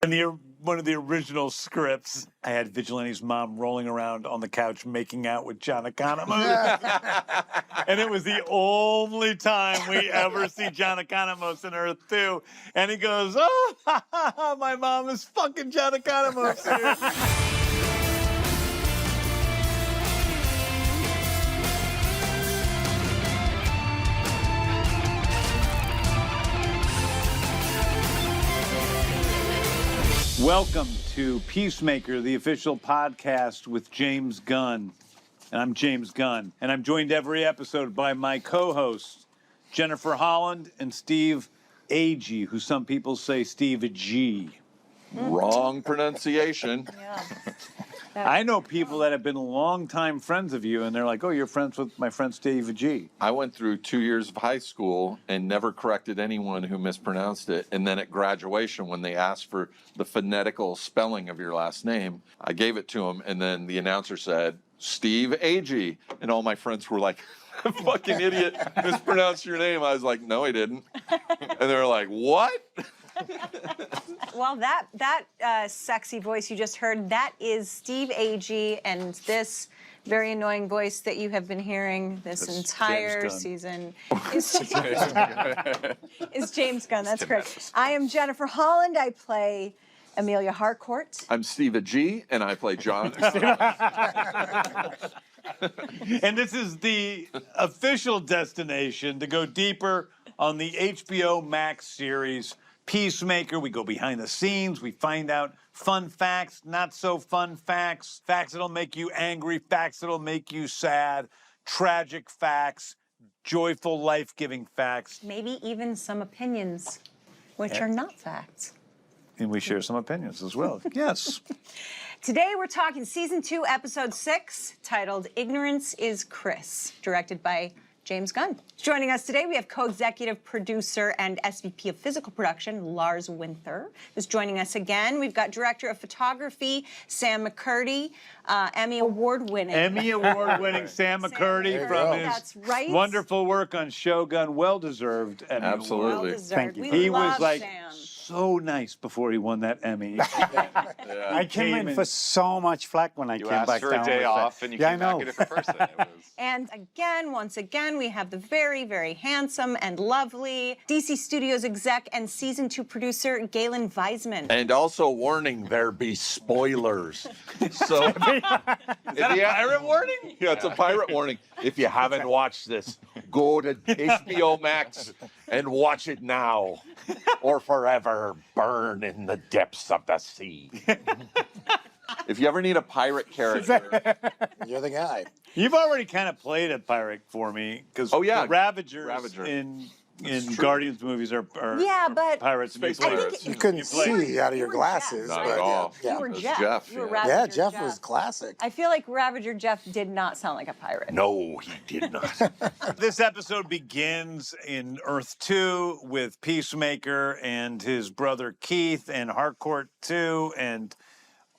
one of the original scripts, I had Vigilante's mom rolling around on the couch making out with John Economos. And it was the only time we ever see John Economos in Earth 2. And he goes, oh, my mom is fucking John Economos here. Welcome to Peacemaker, the official podcast with James Gunn. And I'm James Gunn. And I'm joined every episode by my co-hosts, Jennifer Holland and Steve Agee, who some people say Steve Agee. Wrong pronunciation. Yeah. I know people that have been longtime friends of you, and they're like, oh, you're friends with my friend Steve Agee. I went through 2 years of high school and never corrected anyone who mispronounced it. And then at graduation, when they asked for the phonetical spelling of your last name, I gave it to them, and then the announcer said, Steve Agee. And all my friends were like, fucking idiot, mispronounced your name. I was like, no, he didn't. And they were like, what? Well, that sexy voice you just heard, that is Steve Agee, and this very annoying voice that you have been hearing this entire season is James Gunn. That's great. I am Jennifer Holland. I play Emilia Harcourt. I'm Steve Agee, and I play John. And this is the official destination to go deeper on the HBO Max series Peacemaker. We go behind the scenes. We find out fun facts, not so fun facts, facts that'll make you angry, facts that'll make you sad, tragic facts, joyful, life-giving facts. Maybe even some opinions, which are not facts. And we share some opinions as well. Yes. Today we're talking Season 2, Episode 6, titled Ignorance is Chris, directed by James Gunn. Joining us today, we have co-executive producer and SVP of physical production, Lars Winther, who's joining us again. We've got director of photography, Sam McCurdy, Emmy Award-winning Sam McCurdy from his wonderful work on Shogun. Well-deserved Emmy Absolutely. Award. Well-deserved. Thank you. We He was love like Sam. so nice before he won that Emmy. I came in for so much flack when I came back down. You asked for a day off, and you came back a different person. And again, once again, we have the very, very handsome and lovely DC Studios exec and Season 2 producer Galen Vaisman. And also warning, there be spoilers. So, Is that a pirate warning? yeah, it's a pirate warning. If you haven't watched this, go to HBO Max and watch it now, or forever burn in the depths of the sea. If you ever need a pirate character, You're the guy. You've already kind of played a pirate for me because the Ravagers in Guardians movies are but pirates. Space I think pirates. You couldn't see out of your were glasses. Not but at all. Yeah, you were It was Jeff. Jeff, You were yeah. Ravager yeah, Jeff was classic. I feel like Ravager Jeff did not sound like a pirate. No, he did not. This episode begins in Earth 2 with Peacemaker and his brother Keith and Harcourt 2 and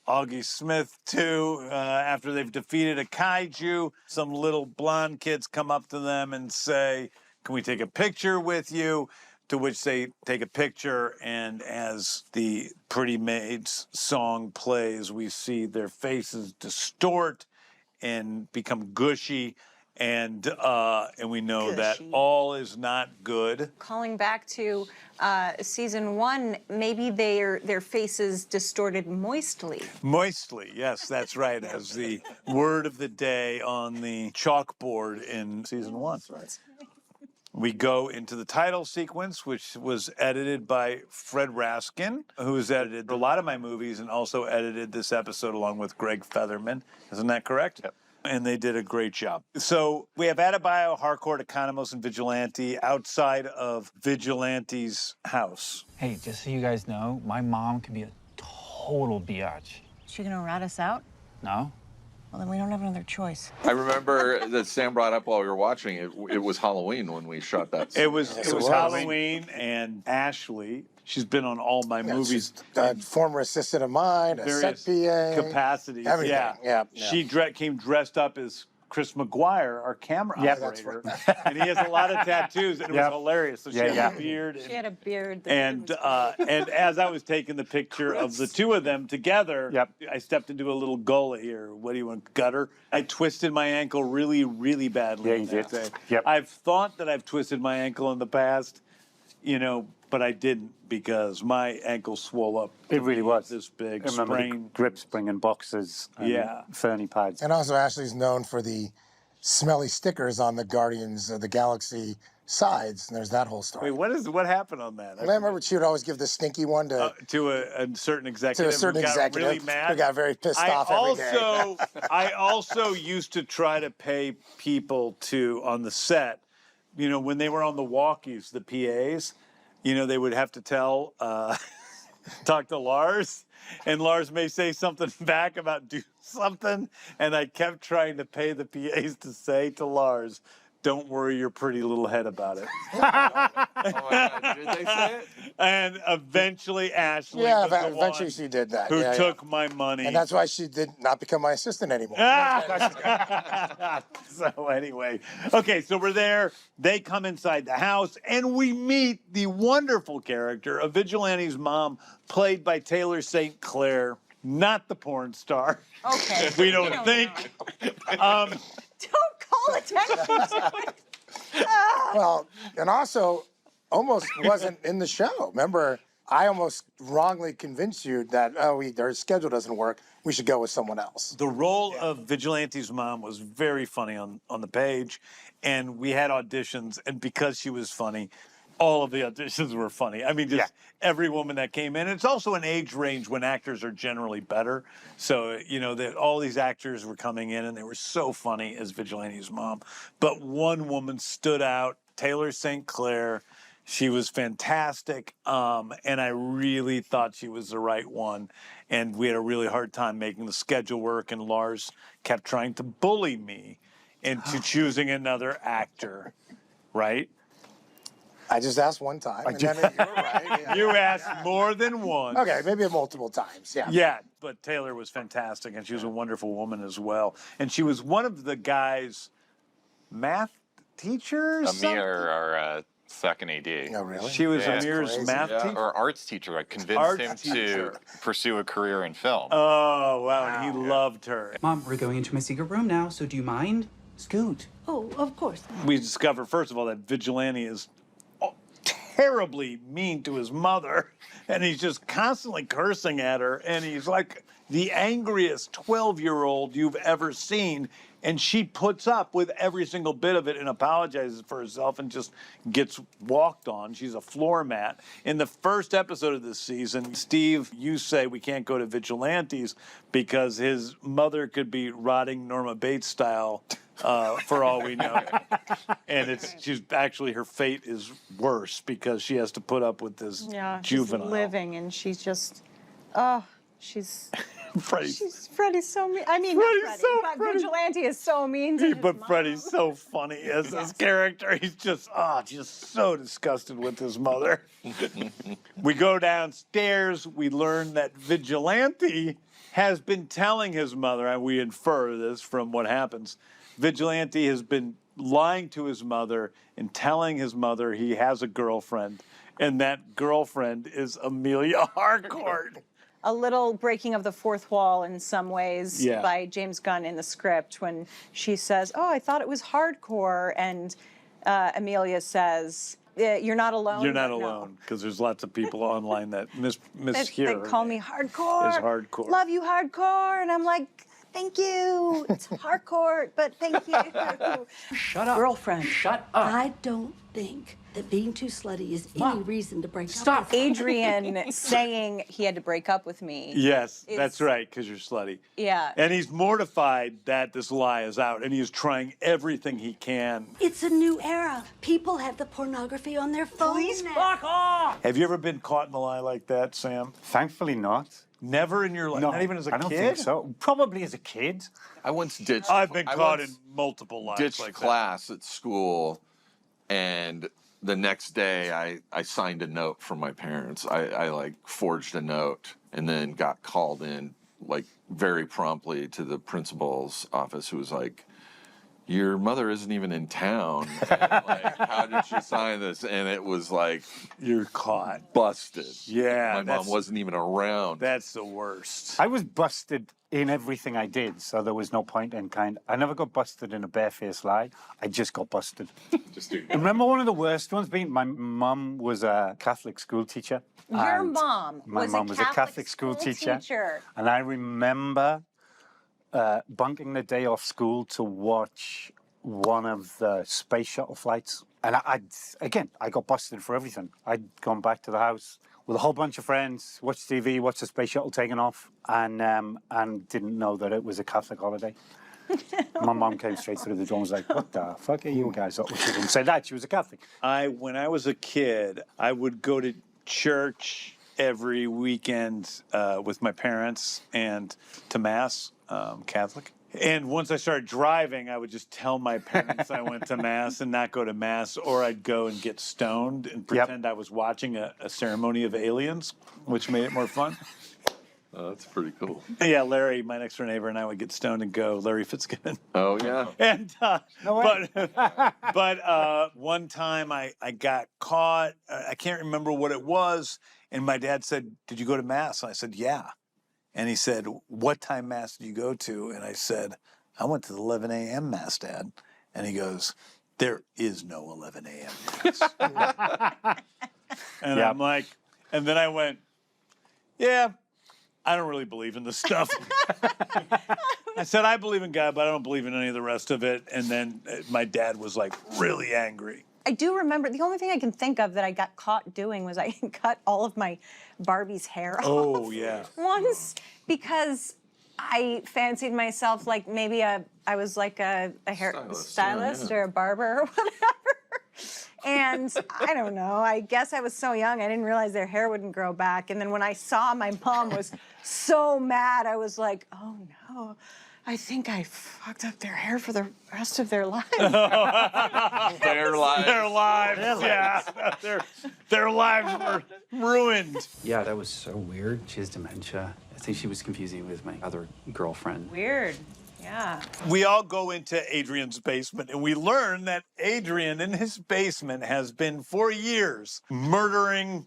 Augie Smith, too. After they've defeated a kaiju, some little blonde kids come up to them and say, can we take a picture with you? To which they take a picture, and as the Pretty Maids song plays, we see their faces distort and become gushy, and we know that all is not good. Calling back to Season 1, maybe their faces distorted moistly. Moistly, yes, that's right, as the word of the day on the chalkboard in Season 1. Right. We go into the title sequence, which was edited by Fred Raskin, who's edited a lot of my movies and also edited this episode along with Greg Featherman. Isn't that correct? Yep. And they did a great job. So we have Adebayo, Harcourt, Economos, and Vigilante outside of Vigilante's house. Hey, just so you guys know, my mom can be a total biatch. Is she gonna rat us out? No? Well, then we don't have another choice. I remember that Sam brought up while we were watching it. It was Halloween when we shot that scene. It was Halloween, and Ashley, she's been on all my movies. A former assistant of mine, a set various PA. capacities. Everything. Yeah. Yeah. She came dressed up as Chris McGuire, our camera Yeah, operator, and he has a lot of tattoos, and it was hilarious. So she had a beard. She had a beard. And as I was taking the picture of the two of them together, I stepped into a little gully, or what do you want, gutter. I twisted my ankle really, really badly. Yeah, you did. Day. Yep. I've thought that I've twisted my ankle in the past, but I didn't, because my ankle swole up. It really was. This big I remember sprain. the grip spring and boxes and Fernie pads. And also, Ashley's known for the smelly stickers on the Guardians of the Galaxy sides, and there's that whole story. Wait, what happened on that? I remember she would always give the stinky one to a certain executive. To a certain who got executive really mad. who got very pissed off every day. I also used to try to pay people on the set, when they were on the walkies, the PAs, they would have to talk to Lars, and Lars may say something back about do something, and I kept trying to pay the PAs to say to Lars, "Don't worry your pretty little head about it." Oh my God, did they say it? And eventually Ashley was the eventually one she did that. who took my money. And that's why she did not become my assistant anymore. So anyway, okay, so we're there. They come inside the house, and we meet the wonderful character of Vigilante's mom, played by Taylor St. Clair, not the porn star. Okay. We don't think. Don't call attention to it. Well, and also almost wasn't in the show. Remember, I almost wrongly convinced you that, our schedule doesn't work. We should go with someone else. The role of Vigilante's mom was very funny on the page, and we had auditions, and because she was funny, all of the auditions were funny. I mean, just every woman that came in. It's also an age range when actors are generally better. So, all these actors were coming in, and they were so funny as Vigilante's mom. But one woman stood out, Taylor St. Clair. She was fantastic, and I really thought she was the right one. And we had a really hard time making the schedule work, and Lars kept trying to bully me into choosing another actor, right? I just asked one time, and then you were right. You asked more than once. Okay, maybe multiple times, yeah. Yeah, but Taylor was fantastic, and she was a wonderful woman as well. And she was one of the guy's math teachers. Amir, our second AD. Oh, really? She was Yeah. Amir's Crazy. math teacher. Or arts teacher. I convinced Arts him teacher. to pursue a career in film. Oh, wow, and he loved her. Mom, we're going into my secret room now, so do you mind? Scoot. Oh, of course. We discover, first of all, that Vigilante is terribly mean to his mother, and he's just constantly cursing at her, and he's like the angriest 12-year-old you've ever seen, and she puts up with every single bit of it and apologizes for herself and just gets walked on. She's a floor mat. In the first episode of this season, Steve, you say we can't go to Vigilantes because his mother could be rotting Norma Bates style for all we know. And she's actually, her fate is worse because she has to put up with this juvenile. She's living, and she's just, she's Freddie's so mean. I mean, Freddie. Vigilante is so mean to his But mom. Freddie's so funny as his character. He's just so disgusted with his mother. We go downstairs. We learn that Vigilante has been telling his mother, and we infer this from what happens, Vigilante has been lying to his mother and telling his mother he has a girlfriend, and that girlfriend is Emilia Harcourt. A little breaking of the fourth wall in some ways Yeah. by James Gunn in the script when she says, "Oh, I thought it was hardcore," and Emilia says, "You're not alone." You're not but no. alone, because there's lots of people online that mishear. They call me hardcore. Is hardcore. Love you, hardcore, and I'm like, thank you. It's hardcore, but thank you. Shut up. Girlfriend. Shut up. I don't think that being too slutty is any reason to break up. Stop. Adrian saying he had to break up with me. Yes, It's- that's right, because you're slutty. Yeah. And he's mortified that this lie is out, and he is trying everything he can. It's a new era. People have the pornography on their phones now. Fuck off. Have you ever been caught in a lie like that, Sam? Thankfully not. Never in your life? No, Not even as a kid? I don't think so. Probably as a kid. I once ditched. I've been I caught once in multiple lies ditched like class at school, and the next day I signed a note from my parents. I like forged a note and then got called in like very promptly to the principal's office, who was like, your mother isn't even in town. And, like, how did she sign this? And it was like, You're caught. busted. Yeah, My mom that's- wasn't even around. That's the worst. I was busted in everything I did, so there was no point in kind. I never got busted in a barefaced lie. I just got busted. Remember one of the worst ones being my mum was a Catholic school teacher. Your and mom My was mum a was a Catholic school teacher. And I remember bunking the day off school to watch one of the space shuttle flights. And I got busted for everything. I'd gone back to the house with a whole bunch of friends, watched TV, watched the space shuttle taking off, and didn't know that it was a Catholic holiday. My mom came straight through the door and was like, "What the fuck are you guys up?" She didn't say that. She was a Catholic. When I was a kid, I would go to church every weekend with my parents and to Mass, Catholic. And once I started driving, I would just tell my parents I went to Mass and not go to Mass, or I'd go and get stoned and pretend I was watching a ceremony of aliens, which made it more fun. Oh, that's pretty cool. Yeah, Larry, my next door neighbor, and I would get stoned and go, Larry Fitzgibbon. Oh, yeah. And No way. but one time I got caught. I can't remember what it was. And my dad said, "Did you go to Mass?" And I said, "Yeah." And he said, "What time Mass did you go to?" And I said, "I went to the 11 a.m. Mass, Dad." And he goes, "There is no 11 a.m. Mass." And I'm like, and then I went, "Yeah, I don't really believe in this stuff." I said, "I believe in God, but I don't believe in any of the rest of it." And then my dad was like really angry. I do remember, the only thing I can think of that I got caught doing was I cut all of my Barbie's hair off. Oh, yeah. Once, because I fancied myself like maybe I was like a hair stylist or a barber or whatever. And I don't know, I guess I was so young, I didn't realize their hair wouldn't grow back. And then when I saw my mom was so mad, I was like, oh no, I think I fucked up their hair for the rest of their lives. Their lives. Their lives, yeah. Their lives were ruined. Yeah, that was so weird. She has dementia. I think she was confusing me with my other girlfriend. Weird, yeah. We all go into Adrian's basement and we learn that Adrian in his basement has been for years murdering,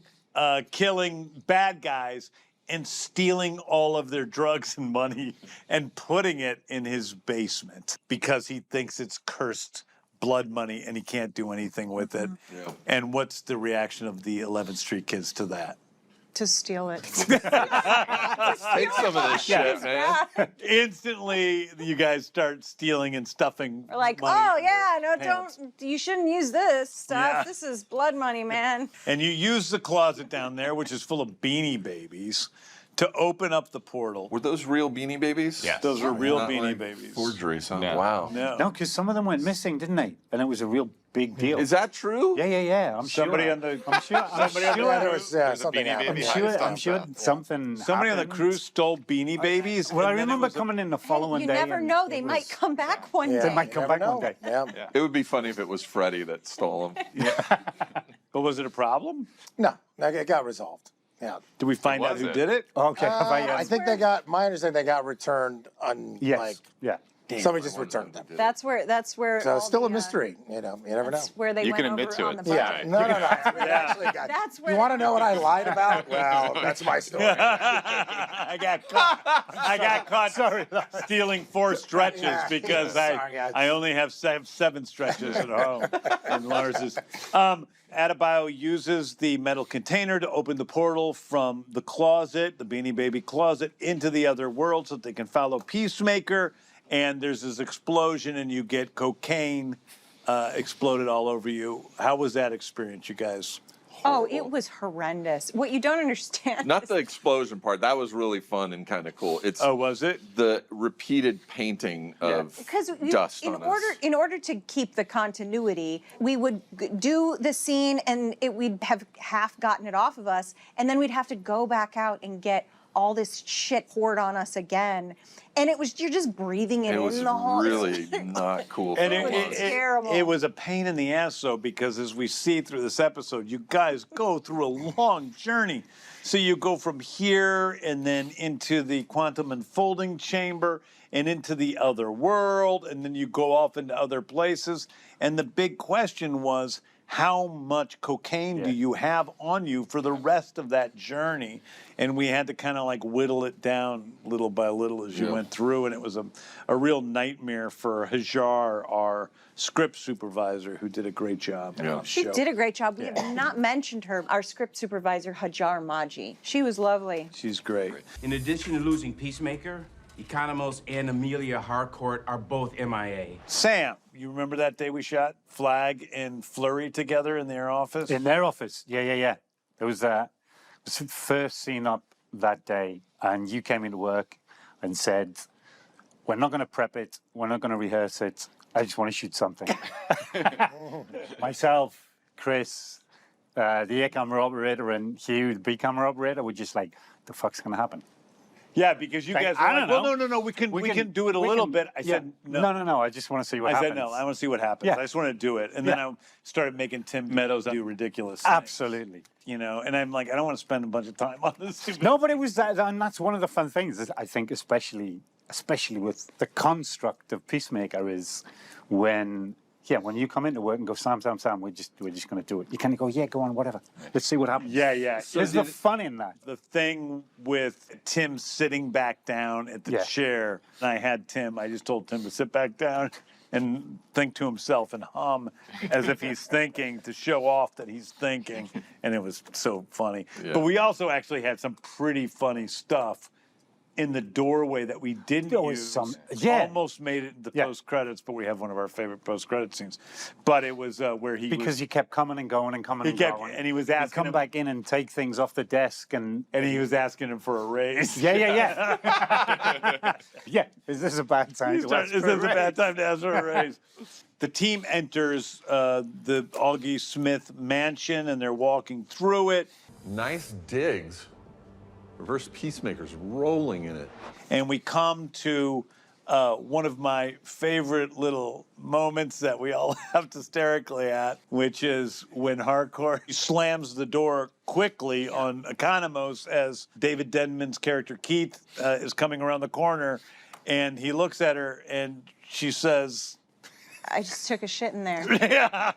killing bad guys and stealing all of their drugs and money and putting it in his basement because he thinks it's cursed blood money and he can't do anything with it. Yeah. And what's the reaction of the 11th Street kids to that? To steal it. Take some of this shit, man. Instantly, you guys start stealing and stuffing. We're like, money oh in your yeah, no, pants. you shouldn't use this stuff. Yeah. This is blood money, man. And you use the closet down there, which is full of Beanie Babies, to open up the portal. Were those real Beanie Babies? Yes. Those were real Not Beanie like Babies. Forgeries, huh? No. Wow. No, because some of them went missing, didn't they? And it was a real big deal. Is that true? Yeah. I'm Somebody sure. on the I'm sure. somebody on the Yeah, there crew- was There's a something Beanie happened. Baby. I'm sure something. somebody on the happened. crew stole Beanie Babies. Well, I and then it remember was a- coming in the following You day. never and know, it they was- might come back one Yeah, day. They might come you back never one day. know. Yeah. It would be funny if it was Freddie that stole them. But was it a problem? No, it got resolved. Yeah. Did we find out was who it? did it? Okay. I think they got, my understanding, they got returned on, Yes. like, Yeah. somebody just returned them. That's where. So all it's still the, a mystery, you know, you never know. That's where they You went can admit over to on it. the Yeah, budget. no. We actually got, That's where you want to know what I lied about? Well, that's my story. I got caught. I got caught stealing 4 stretches Yeah. because Sorry, guys. I only have 7 stretches at home. And Lars's. Adebayo uses the metal container to open the portal from the closet, the Beanie Baby closet, into the other world so that they can follow Peacemaker. And there's this explosion, and you get cocaine exploded all over you. How was that experience, you guys? Oh, it was horrendous. What you don't understand. Not the explosion part. That was really fun and kind of cool. It's Oh, was it? the repeated painting of Because dust in on order us. in order to keep the continuity, we would do the scene and we'd have half gotten it off of us, and then we'd have to go back out and get all this shit poured on us again. And it was, you're just breathing it, It was in the whole. really not cool. And for months. terrible. it was a pain in the ass, though, because as we see through this episode, you guys go through a long journey. So you go from here and then into the quantum unfolding chamber and into the other world, and then you go off into other places. And the big question was, how much cocaine do you have on you for the rest of that journey? And we had to kind of like whittle it down little by little as you went through. And it was a real nightmare for Hajar, our script supervisor, who did a great job. on the She show. did a great job. We have not mentioned her, our script supervisor, Hajar Maji. She was lovely. She's great. In addition to losing Peacemaker, Economos and Emilia Harcourt are both MIA. Sam, you remember that day we shot Flag and Flurry together in their office? In their office, yeah. It was the first scene up that day, and you came into work and said, "We're not going to prep it. We're not going to rehearse it. I just want to shoot something." Myself, Chris, the A camera operator, and Hugh, the B camera operator, were just like, "The fuck's going to happen?" Yeah, because you Like, guys were I like, don't well, know. no, we can do it a little bit. I said, no. No, I just want to see what I happens. said, no, I want to see what happens. Yeah. I just want to do it. And then I started making Tim Meadows do ridiculous things. Absolutely. You know, and I'm like, I don't want to spend a bunch of time on this. Stupid No, but it was that, and that's one of the fun things, is I think, especially with the construct of Peacemaker, is when you come into work and go, Sam, we're just going to do it. You kind of go, yeah, go on, whatever. Let's see what happens. Yeah. There's the fun in that. The thing with Tim sitting back down at the chair, and I just told Tim to sit back down and think to himself and hum as if he's thinking, to show off that he's thinking. And it was so funny. Yeah. But we also actually had some pretty funny stuff in the doorway that we didn't use. Almost made it into post credits, but we have one of our favorite post credit scenes. But it was where because you kept coming and going and coming and going, and he was asking come back in and take things off the desk, and he was asking him for a raise. Yeah. Is this a bad time? Is this a bad time to ask for a raise? The team enters the Augie Smith mansion, and they're walking through it. Nice digs. Reverse Peacemaker's rolling in it. And we come to one of my favorite little moments that we all laughed hysterically at, which is when Harcourt slams the door quickly on Economos as David Denman's character Keith is coming around the corner, and he looks at her and she says, I just took a shit in there. Yeah,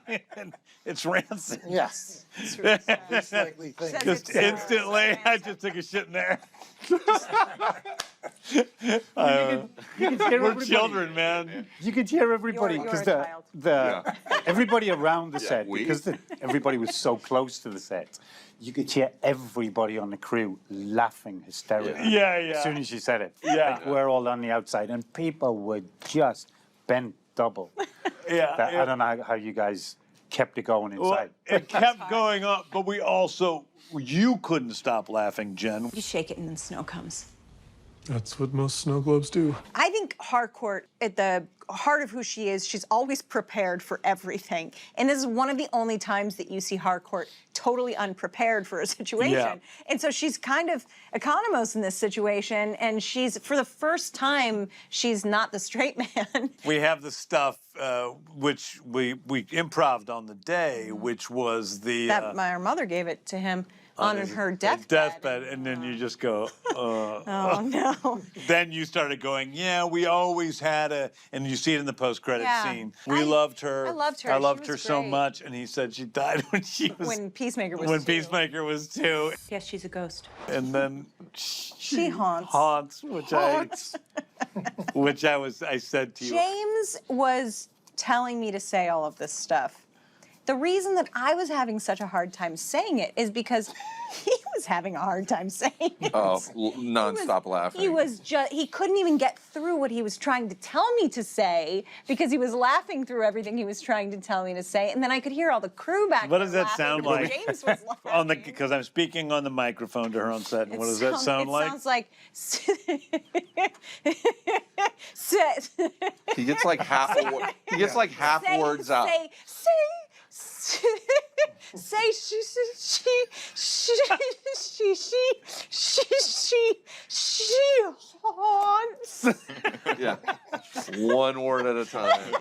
it's rancid. Yes. Just Just instantly, I just took a shit in there. We're children, man. You could hear everybody, You're because a child. everybody around the set, because everybody was so close to the set, you could hear everybody on the crew laughing hysterically. Yeah. As soon as she said it. Yeah. Like, we're all on the outside, and people were just bent double. I don't know how you guys kept it going inside. Well, it kept going up, but you couldn't stop laughing, Jen. You shake it and then snow comes. That's what most snow globes do. I think Harcourt, at the heart of who she is, she's always prepared for everything. And this is one of the only times that you see Harcourt totally unprepared for a situation. Yeah. And so she's kind of Economos in this situation, and she's, for the first time, she's not the straight man. We have the stuff which we improv'd on the day, which was the... that my mother gave it to him on her deathbed. And then you just go, oh, no. Then you started going, yeah, we always had and you see it in the post-credit scene. We loved her. I loved her. I loved She her was so great. much. And he said she died when Peacemaker was when 2. Peacemaker was 2. Yes, she's a ghost. And then She haunts. Which I said to you. James was telling me to say all of this stuff. The reason that I was having such a hard time saying it is because he was having a hard time saying it. Oh, nonstop laughing. He couldn't even get through what he was trying to tell me to say because he was laughing through everything he was trying to tell me to say. And then I could hear all the crew back What there does that laughing sound because like? James was laughing. Because I'm speaking on the microphone to her on set. And what does that sound like? It sounds like... He gets like half words out. Say she haunts. Yeah. One word at a time.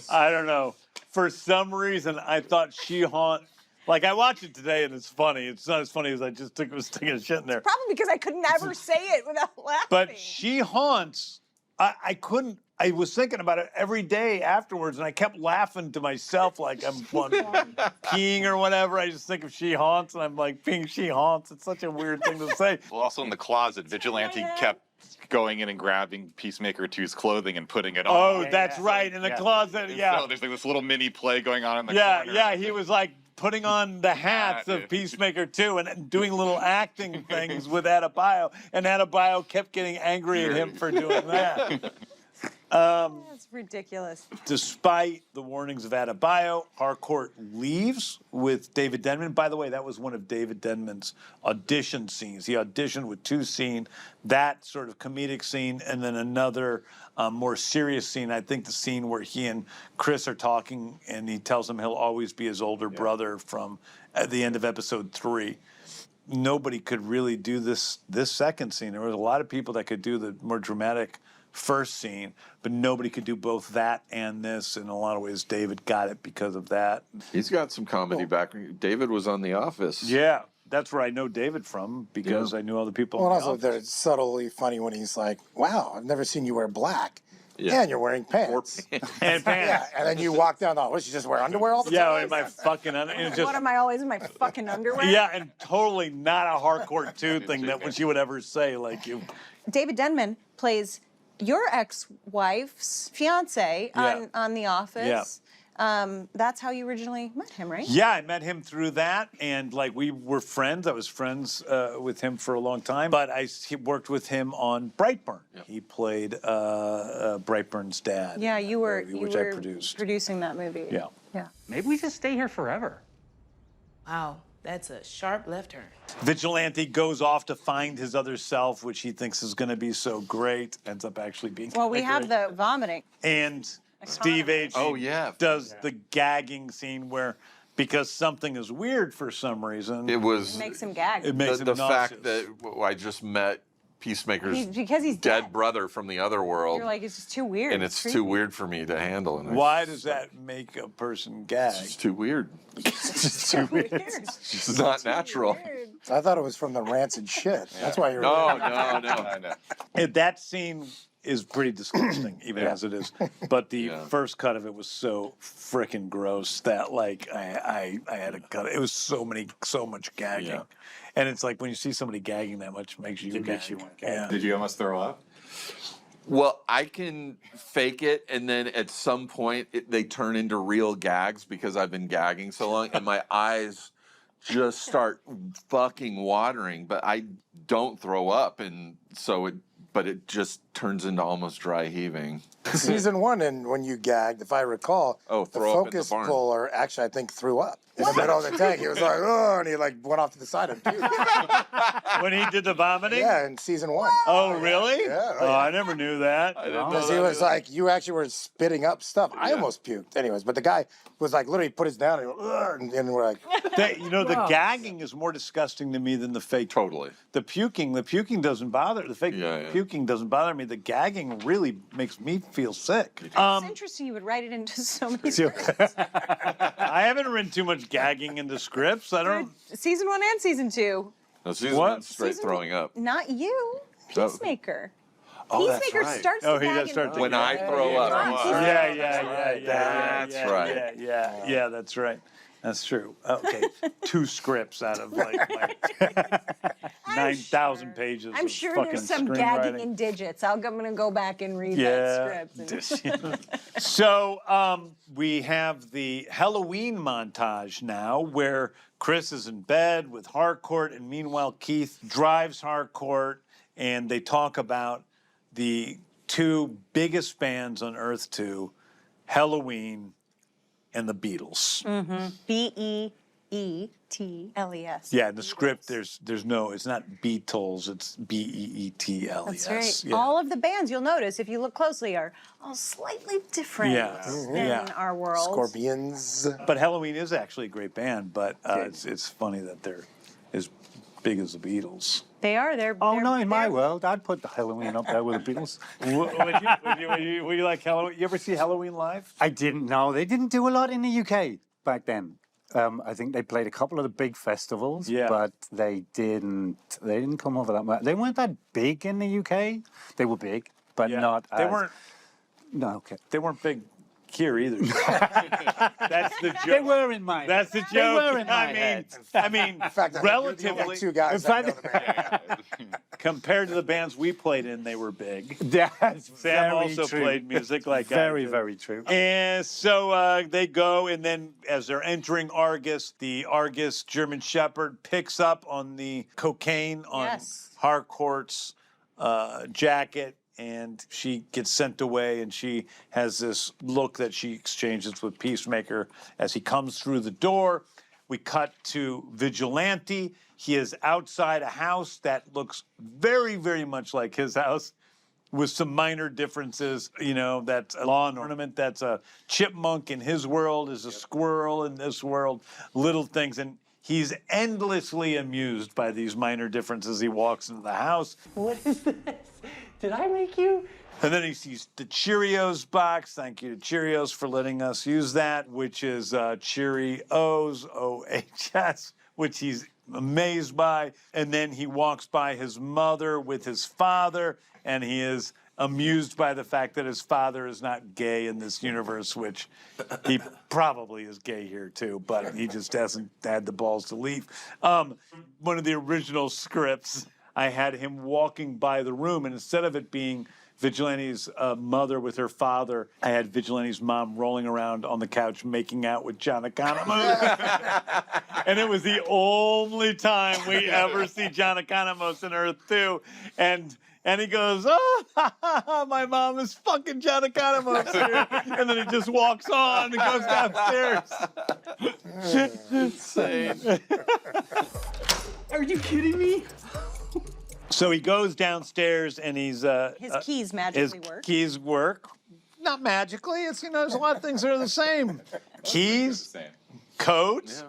I don't know. For some reason, I thought she haunt. Like, I watched it today, and it's funny. It's not as funny as I just was taking a shit in there. Probably because I could never say it without laughing. But she haunts. I couldn't. I was thinking about it every day afterwards, and I kept laughing to myself like I'm peeing or whatever. I just think of she haunts, and I'm like, being she haunts. It's such a weird thing to say. Well, also in the closet, Vigilante kept going in and grabbing Peacemaker 2's clothing and putting it on. Oh, that's right, in the closet. And Yeah. so there's like this little mini play going on in the Yeah, corner. yeah, he was like putting on the hats of Peacemaker 2 and doing little acting things with Adebayo, and Adebayo kept getting angry at him for doing that. That's ridiculous. Despite the warnings of Adebayo, Harcourt leaves with David Denman. By the way, that was one of David Denman's audition scenes. He auditioned with two scenes, that sort of comedic scene, and then another more serious scene. I think the scene where he and Chris are talking, and he tells him he'll always be his older brother from at the end of episode 3. Nobody could really do this second scene. There was a lot of people that could do the more dramatic first scene, but nobody could do both that and this. In a lot of ways, David got it because of that. He's got some comedy background. David was on The Office. Yeah, that's where I know David from, because I knew all the people. Well, in also, the they're office. subtly funny when he's like, wow, I've never seen you wear black. Yeah. And you're wearing pants. And pants. Yeah, and then you walk down the hall. What, you just wear underwear all the Yeah, time? in my fucking What am I always in my fucking underwear? Yeah, and totally not a Harcourt 2 thing that what she would ever say. Like you. David Denman plays your ex-wife's fiance on The Office. That's how you originally met him, right? Yeah, I met him through that, and like we were friends. I was friends with him for a long time, but he worked with him on Brightburn. Yep. He played Brightburn's dad. Yeah, you were I produced. producing that movie. Yeah. Yeah. Maybe we just stay here forever. Wow, that's a sharp left turn. Vigilante goes off to find his other self, which he thinks is going to be so great. Ends up actually being. Well, we have the vomiting. And Steve Agee does the gagging scene where, because something is weird for some reason, It was. It makes him gag. It makes him the nauseous. fact that I just met Peacemaker's because he's dead dead. brother from the other world. You're like, it's just too weird. And it's creepy. too weird for me to handle. And Why does that make a person gag? It's too weird. It's too weird. It's not natural. I thought it was from the rancid shit. That's why you're. No. And that scene is pretty disgusting, even as it is. But the first cut of it was so frickin' gross that like I had to cut it. It was so much gagging. Yeah. And it's like when you see somebody gagging that much, it makes you gag. Yeah. Did you almost throw up? Well, I can fake it, and then at some point they turn into real gags because I've been gagging so long, and my eyes just start fucking watering, but I don't throw up, and so but it just turns into almost dry heaving. Season 1, and when you gagged, if I recall, the throw up in the focus barn. puller actually, I think, threw up in the middle of the tank. He was like, oh, and he like went off to the side and puked. When he did the vomiting? Yeah, in season 1. Oh, really? Yeah. Oh, I never knew that. Because he was like, you actually were spitting up stuff. I almost puked. Anyways, but the guy was like, literally put his down and we're like. The gagging is more disgusting to me than the fake. Totally. The puking doesn't bother. The fake puking doesn't bother me. The gagging really makes me feel sick. It's interesting you would write it into so many scripts. I haven't written too much gagging into scripts. I don't. Season 1 and season 2. No, season one's straight throwing up. Not you. Peacemaker. Oh, that's Peacemaker right. starts Oh, to he gag does start and- to When I throw up. That's right. Yeah, that's right. That's true. Okay, 2 scripts out of like 9,000 pages. I'm of sure fucking there's some gagging screenwriting. in digits. I'm going to go back and read that script. So we have the Halloween montage now where Chris is in bed with Harcourt, and meanwhile Keith drives Harcourt, and they talk about the 2 biggest bands on Earth 2, Halloween and the Beatles. Mm-hmm. B-E-E-T-L-E-S. Yeah, in the script, there's no, it's not Beatles, it's Beetles. That's right. Yeah. All of the bands, you'll notice, if you look closely, are all slightly different in our world. Scorpions. But Halloween is actually a great band, but it's funny that they're as big as the Beatles. They are. They're. Oh, no, in they're- my world, I'd put the Halloween up there with the Beatles. Would you like Halloween? You ever see Halloween live? I didn't know. They didn't do a lot in the UK back then. I think they played a couple of the big festivals, but they didn't come over that much. They weren't that big in the UK. They were big, but not They as... weren't. No, okay. They weren't big here either. That's the joke. They were in my That's the joke. They were in my head. I mean, In fact, relatively, two guys that know the band. compared to the bands we played in, they were big. That's Sam very also true. played music like Very, I do. very true. And so they go, and then as they're entering Argus, the Argus German Shepherd picks up on the cocaine on Harcourt's jacket, and she gets sent away, and she has this look that she exchanges with Peacemaker as he comes through the door. We cut to Vigilante. He is outside a house that looks very, very much like his house, with some minor differences. You know, that's a lawn ornament, that's a chipmunk in his world, is a squirrel in this world, little things. And he's endlessly amused by these minor differences. He walks into the house. What is this? Did I make you? And then he sees the Cheerios box. Thank you to Cheerios for letting us use that, which is Cheerios, O-H-S, which he's amazed by. And then he walks by his mother with his father, and he is amused by the fact that his father is not gay in this universe, which he probably is gay here too, but he just hasn't had the balls to leave. One of the original scripts, I had him walking by the room, and instead of it being Vigilante's mother with her father, I had Vigilante's mom rolling around on the couch making out with John Economos. And it was the only time we ever see John Economos in Earth 2. And he goes, oh, my mom is fucking John Economos here. And then he just walks on and goes downstairs. Insane. Are you kidding me? So he goes downstairs, and he's His keys magically work. Keys work, not magically. It's there's a lot of things that are the same. Keys, codes,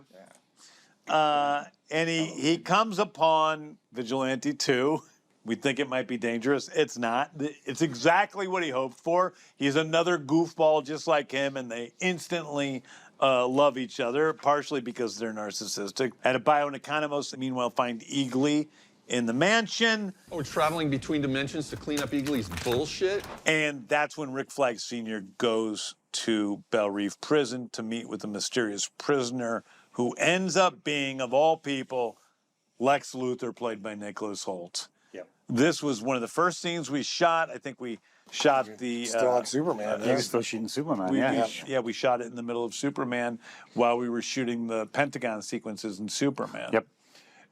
and he comes upon Vigilante 2. We think it might be dangerous. It's not. It's exactly what he hoped for. He's another goofball just like him, and they instantly love each other, partially because they're narcissistic. Adebayo and Economos, meanwhile, find Eagly in the mansion. Oh, we're traveling between dimensions to clean up Eagly's bullshit? And that's when Rick Flag Sr. goes to Belle Reeve Prison to meet with a mysterious prisoner who ends up being, of all people, Lex Luthor, played by Nicholas Hoult. Yep. This was one of the first scenes we shot. I think we shot the... Still on Superman. He was still shooting Superman, we shot it in the middle of Superman while we were shooting the Pentagon sequences in Superman. Yep.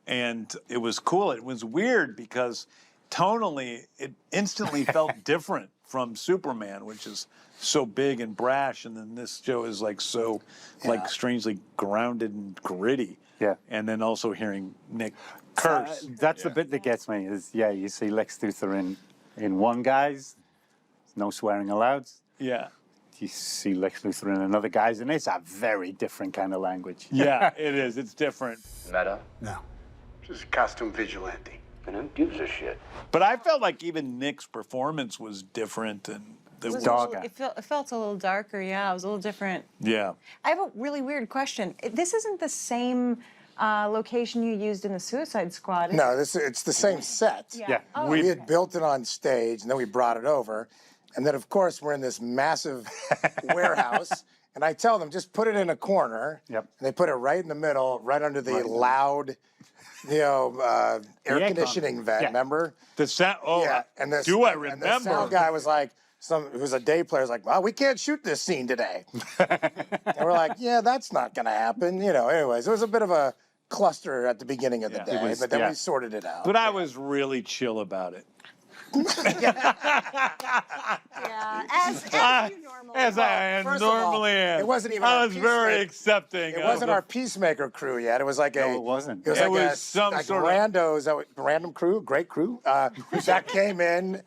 And it was cool. It was weird because tonally, it instantly felt different from Superman, which is so big and brash. And then this show is like so, like strangely grounded and gritty. Yeah. And then also hearing Nick curse. That's the bit that gets me is, you see Lex Luthor in one guy's, no swearing allowed. Yeah. You see Lex Luthor in another guy's, and it's a very different kind of language. Yeah, it is. It's different. Meta? No. Just a costume vigilante. And who gives a shit? But I felt like even Nick's performance was different. And It felt a little darker, yeah. It was a little different. Yeah. I have a really weird question. This isn't the same location you used in the Suicide Squad, is No, it? it's the same set. Yeah. Oh, We had built it on stage, and then we brought it over. And then, of course, we're in this massive warehouse. And I tell them, just put it in a corner. Yep. And they put it right in the middle, right under the loud, air conditioning vent, remember? The sound, I remember? And the sound guy was like, who was a day player, was like, well, we can't shoot this scene today. And we're like, yeah, that's not going to happen. Anyways, it was a bit of a cluster at the beginning of the day, but then we sorted it out. But I was really chill about it. as you normally As I First of all, normally am. it wasn't even I our was very Peacemaker. accepting. It wasn't our Peacemaker crew yet. It was like No, it wasn't. It was It like was some like sort of- randos, random crew, great crew, that came in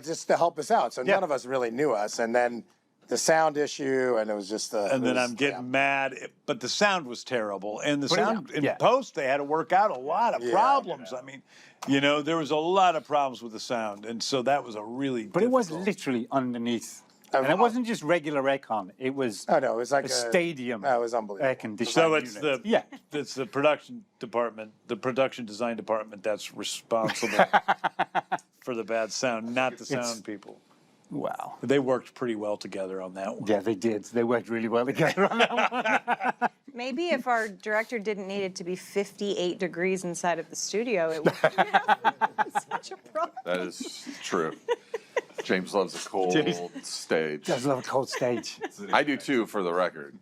just to help us out. So Yeah. none of us really knew us. And then the sound issue, and it was just And then I'm getting mad, but the sound was terrible. And the sound in yeah. post, they had to work out a lot of problems. I mean, there was a lot of problems with the sound, and so that was a really. But it was literally underneath. And it wasn't just regular aircon. It was it was like a stadium. No, it was unbelievable. Air conditioning. So it's unit. it's the production department, the production design department that's responsible for the bad sound, not the sound people. Wow. They worked pretty well together on that one. Yeah, they did. They worked really well together on that one. Maybe if our director didn't need it to be 58 degrees inside of the studio, it wouldn't have such a problem. That is true. James loves a cold stage. Does love a cold stage. I do too, for the record.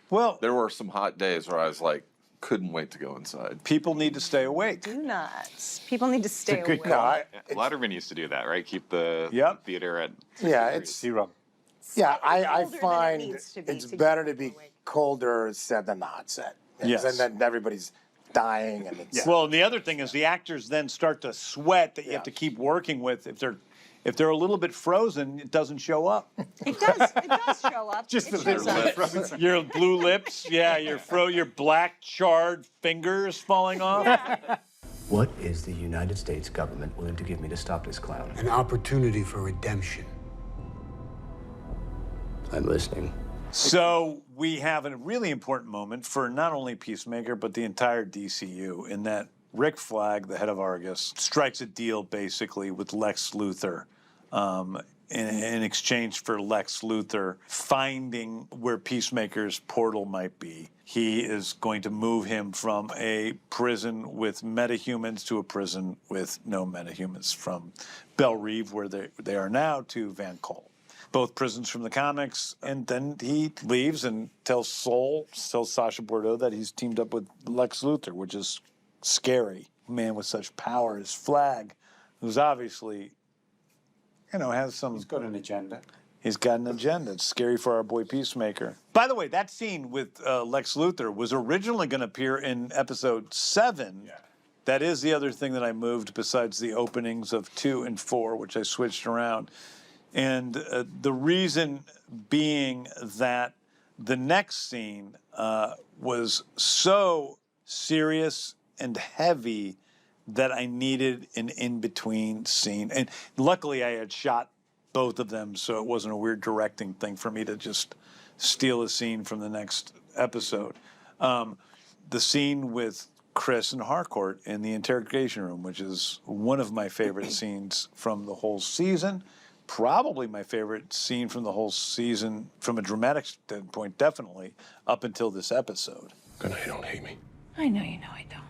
Well, there were some hot days where I was like, couldn't wait to go inside. People need to stay awake. Do not. People need to stay awake. Letterman used to do that, right? Keep the theater at it's 0. Yeah, I colder than it find needs to be it's to better to be colder set than not set. Yes. And then everybody's dying, and it's Well, and the other thing is the actors then start to sweat that you have to keep working with. If they're a little bit frozen, it doesn't show up. It does show up. Just It shows up. Your blue lips, your black charred fingers falling off. What is the United States government willing to give me to stop this clown? An opportunity for redemption. I'm listening. So we have a really important moment for not only Peacemaker, but the entire DCU in that Rick Flag, the head of Argus, strikes a deal basically with Lex Luthor in exchange for Lex Luthor finding where Peacemaker's portal might be. He is going to move him from a prison with metahumans to a prison with no metahumans, from Belle Reve, where they are now, to Van Cole. Both prisons from the comics, and then he leaves and tells Sacha Bordeaux that he's teamed up with Lex Luthor, which is scary. A man with such power as Flag, who's obviously, has some... He's got an agenda. He's got an agenda. It's scary for our boy Peacemaker. By the way, that scene with Lex Luthor was originally going to appear in episode 7. Yeah. That is the other thing that I moved besides the openings of 2 and 4, which I switched around. And the reason being that the next scene was so serious and heavy that I needed an in-between scene. And luckily I had shot both of them, so it wasn't a weird directing thing for me to just steal a scene from the next episode. The scene with Chris and Harcourt in the interrogation room, which is one of my favorite scenes from the whole season. Probably my favorite scene from the whole season, from a dramatic standpoint, definitely, up until this episode. Good know you don't hate me. I know you know I don't.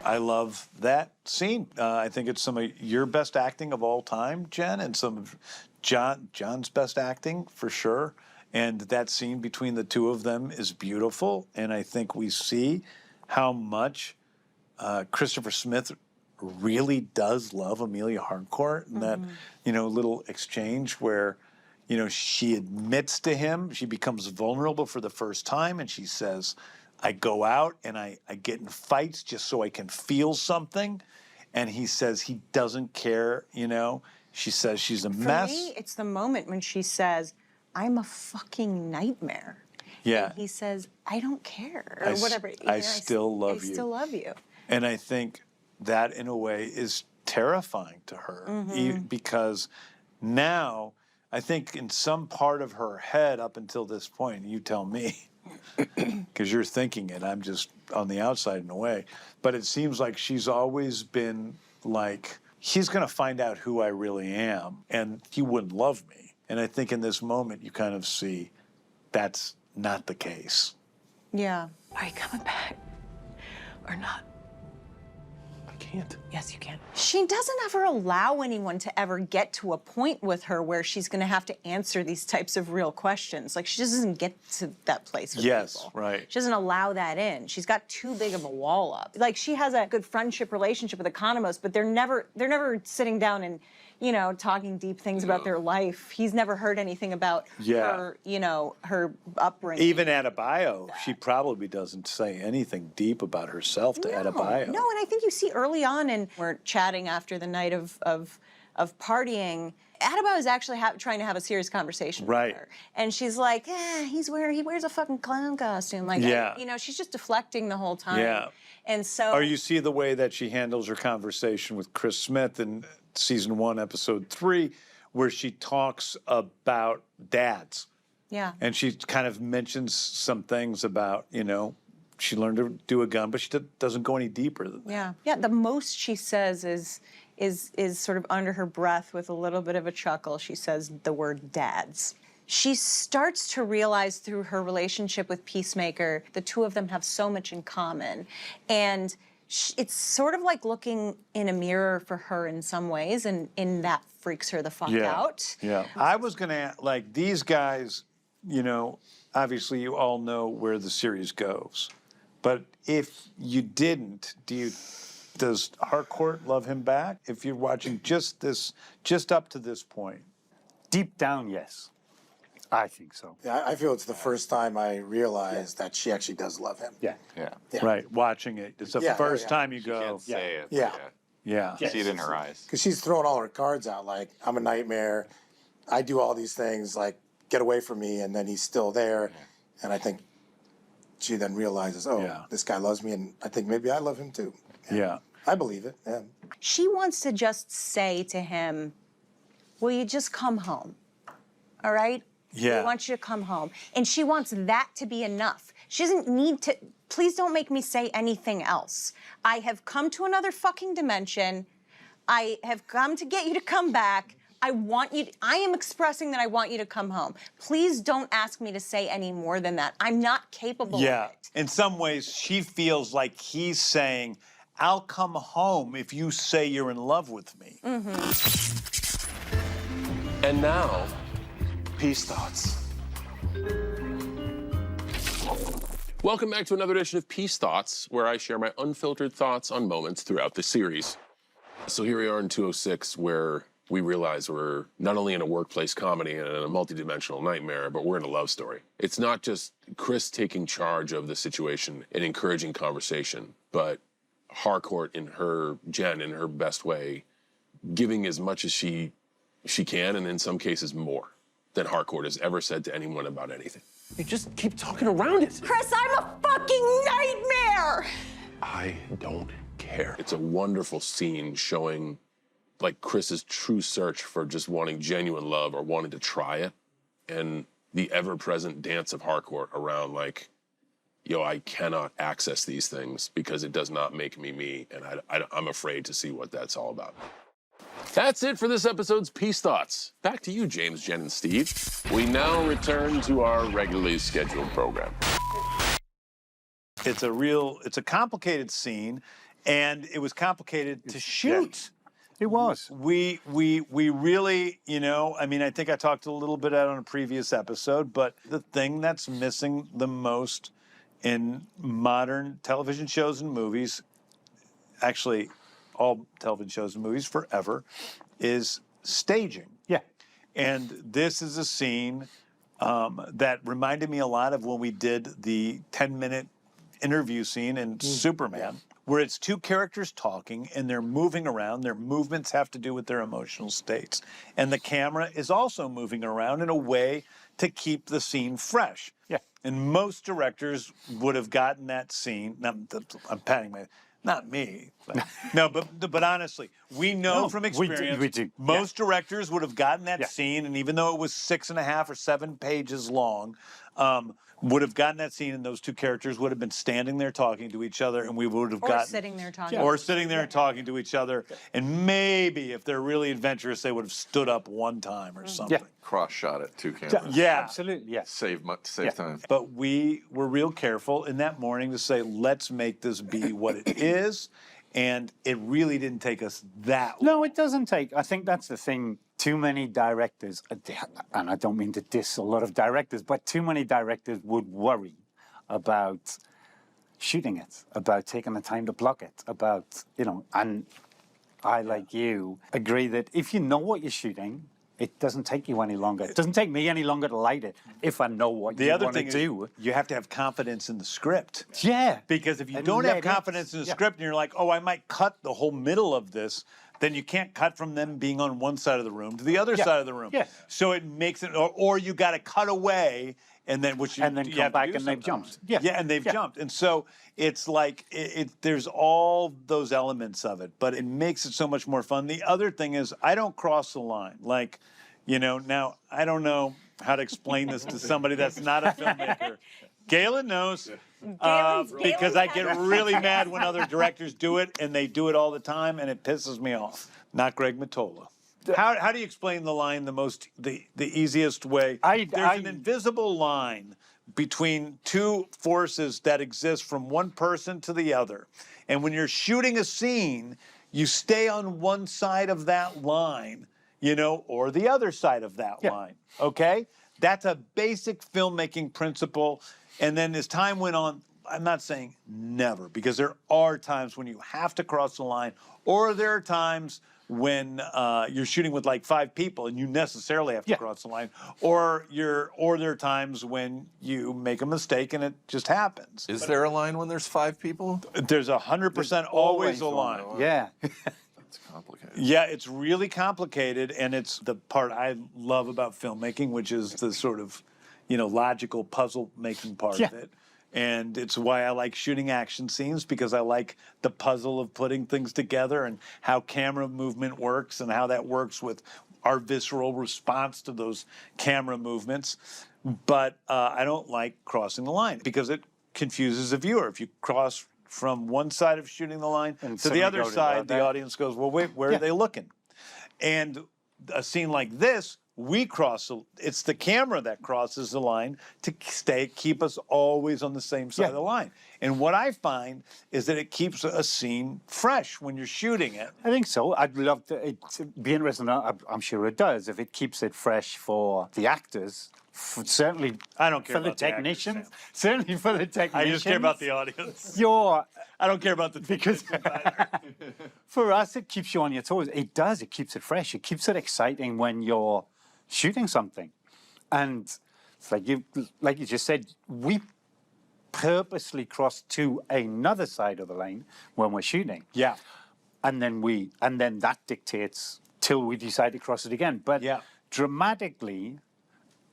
I love that scene. I think it's some of your best acting of all time, Jen, and some of John's best acting, for sure. And that scene between the two of them is beautiful. And I think we see how much Christopher Smith really does love Emilia Harcourt, and that, little exchange where, she admits to him, she becomes vulnerable for the first time, and she says, I go out and I get in fights just so I can feel something. And he says he doesn't care, She says she's a mess. For me, it's the moment when she says, I'm a fucking nightmare. Yeah. And he says, I don't care, or whatever. I still love you. I still love you. And I think that, in a way, is terrifying to her, because now, I think in some part of her head up until this point, you tell me, because you're thinking it, I'm just on the outside in a way, but it seems like she's always been like, he's going to find out who I really am, and he wouldn't love me. And I think in this moment, you kind of see that's not the case. Yeah. Are you coming back or not? Can't. Yes, you can. She doesn't ever allow anyone to ever get to a point with her where she's going to have to answer these types of real questions. Like, she just doesn't get to that place with people. Right. She doesn't allow that in. She's got too big of a wall up. Like, she has a good friendship relationship with Economos, but they're never sitting down and, you know, talking deep things about their life. He's never heard anything about her, you know, her upbringing. Even Adebayo, she probably doesn't say anything deep about herself to Adebayo. No, and I think you see early on, and we're chatting after the night of partying. Adebayo is actually trying to have a serious conversation with her, and she's like, he wears a fucking clown costume, like, you know, she's just deflecting the whole time. Yeah. And so, or you see the way that she handles her conversation with Chris Smith in season 1, episode 3, where she talks about dads. Yeah. And she kind of mentions some things about, you know, she learned to do a gun, but she doesn't go any deeper than that. Yeah. Yeah. The most she says is sort of under her breath with a little bit of a chuckle. She says the word dads. She starts to realize through her relationship with Peacemaker, the two of them have so much in common. And it's sort of like looking in a mirror for her in some ways, and that freaks her the fuck out. Yeah. I was going to, like, these guys, you know, obviously you all know where the series goes. But if you didn't, does Harcourt love him back? If you're watching just up to this point? Deep down, yes. I think so. Yeah, I feel it's the first time I realized that she actually does love him. Yeah. Right, watching it. It's the first time you go. She can't say it. Yeah. Yeah. You see it in her eyes. Because she's throwing all her cards out, like, I'm a nightmare, I do all these things, like, get away from me, and then he's still there. And I think she then realizes, this guy loves me, and I think maybe I love him too. Yeah. I believe it, yeah. She wants to just say to him, will you just come home? All right? Yeah. We want you to come home. And she wants that to be enough. She doesn't need to, please don't make me say anything else. I have come to another fucking dimension. I have come to get you to come back. I am expressing that I want you to come home. Please don't ask me to say any more than that. I'm not capable of it. In some ways, she feels like he's saying, I'll come home if you say you're in love with me. And now, Peace Thoughts. Welcome back to another edition of Peace Thoughts, where I share my unfiltered thoughts on moments throughout the series. So here we are in 206, where we realize we're not only in a workplace comedy and in a multidimensional nightmare, but we're in a love story. It's not just Chris taking charge of the situation and encouraging conversation, but Harcourt in her best way, giving as much as she can, and in some cases more than Harcourt has ever said to anyone about anything. You just keep talking around it. Chris, I'm a fucking nightmare! I don't care. It's a wonderful scene showing, like, Chris's true search for just wanting genuine love or wanting to try it, and the ever-present dance of Harcourt around, like, yo, I cannot access these things because it does not make me me, and I'm afraid to see what that's all about. That's it for this episode's Peace Thoughts. Back to you, James, Jen, and Steve. We now return to our regularly scheduled program. It's a complicated scene, and it was complicated to shoot. It was. We really, you know, I mean, I think I talked a little bit on a previous episode, but the thing that's missing the most in modern television shows and movies, actually all television shows and movies forever, is staging. Yeah. And this is a scene that reminded me a lot of when we did the 10-minute interview scene in Superman, where it's two characters talking and they're moving around. Their movements have to do with their emotional states. And the camera is also moving around in a way to keep the scene fresh. Yeah. And most directors would have gotten that scene. I'm patting my... Not me. But, no, but honestly, we know from experience, we do. Most directors would have gotten that scene, and even though it was 6.5 or 7 pages long, would have gotten that scene, and those two characters would have been standing there talking to each other, and we would have gotten... Or sitting there talking. Or sitting there and talking to each other, and maybe, if they're really adventurous, they would have stood up one time or something. Yeah. Cross-shot it, 2 cameras. Yeah. Absolutely, yes. Save time. But we were real careful in that morning to say, let's make this be what it is, and it really didn't take us that long. No, it doesn't take. I think that's the thing. Too many directors, and I don't mean to diss a lot of directors, but too many directors would worry about shooting it, about taking the time to block it, about, you know, and I, like you, agree that if you know what you're shooting, it doesn't take you any longer. It doesn't take me any longer to light it if I know what you want to do. You have to have confidence in the script. Yeah. Because if you don't have confidence in the script and you're like, oh, I might cut the whole middle of this, then you can't cut from them being on one side of the room to the other side of the room. Yeah. So it makes it, or you got to cut away and then come back and they've jumped. Yeah, and they've jumped. And so it's like, there's all those elements of it, but it makes it so much more fun. The other thing is I don't cross the line. Like, now I don't know how to explain this to somebody that's not a filmmaker. Galen knows. Because I get really mad when other directors do it, and they do it all the time, and it pisses me off. Not Greg Mottola. How do you explain the line the easiest way? There's an invisible line between two forces that exist from one person to the other. And when you're shooting a scene, you stay on one side of that line, or the other side of that line, okay? That's a basic filmmaking principle. And then as time went on, I'm not saying never, because there are times when you have to cross the line, or there are times when you're shooting with like 5 people and you necessarily have to cross the line, or there are times when you make a mistake and it just happens. Is there a line when there's 5 people? There's 100% always a line. Yeah. It's complicated. Yeah, it's really complicated, and it's the part I love about filmmaking, which is the sort of, logical puzzle-making part of it. And it's why I like shooting action scenes, because I like the puzzle of putting things together and how camera movement works and how that works with our visceral response to those camera movements. But I don't like crossing the line because it confuses the viewer. If you cross from one side of shooting the line to the other side, the audience goes, well, wait, where are they looking? And a scene like this, it's the camera that crosses the line to keep us always on the same side of the line. And what I find is that it keeps a scene fresh when you're shooting it. I think so. I'd love to be interested. I'm sure it does. If it keeps it fresh for the actors, certainly I don't care for about the technicians. Certainly for the technicians. I just care about the audience. I don't care about the because for us, it keeps you on your toes. It does. It keeps it fresh. It keeps it exciting when you're shooting something. And it's like you just said, we purposely cross to another side of the lane when we're shooting. Yeah. And then that dictates till we decide to cross it again. But dramatically,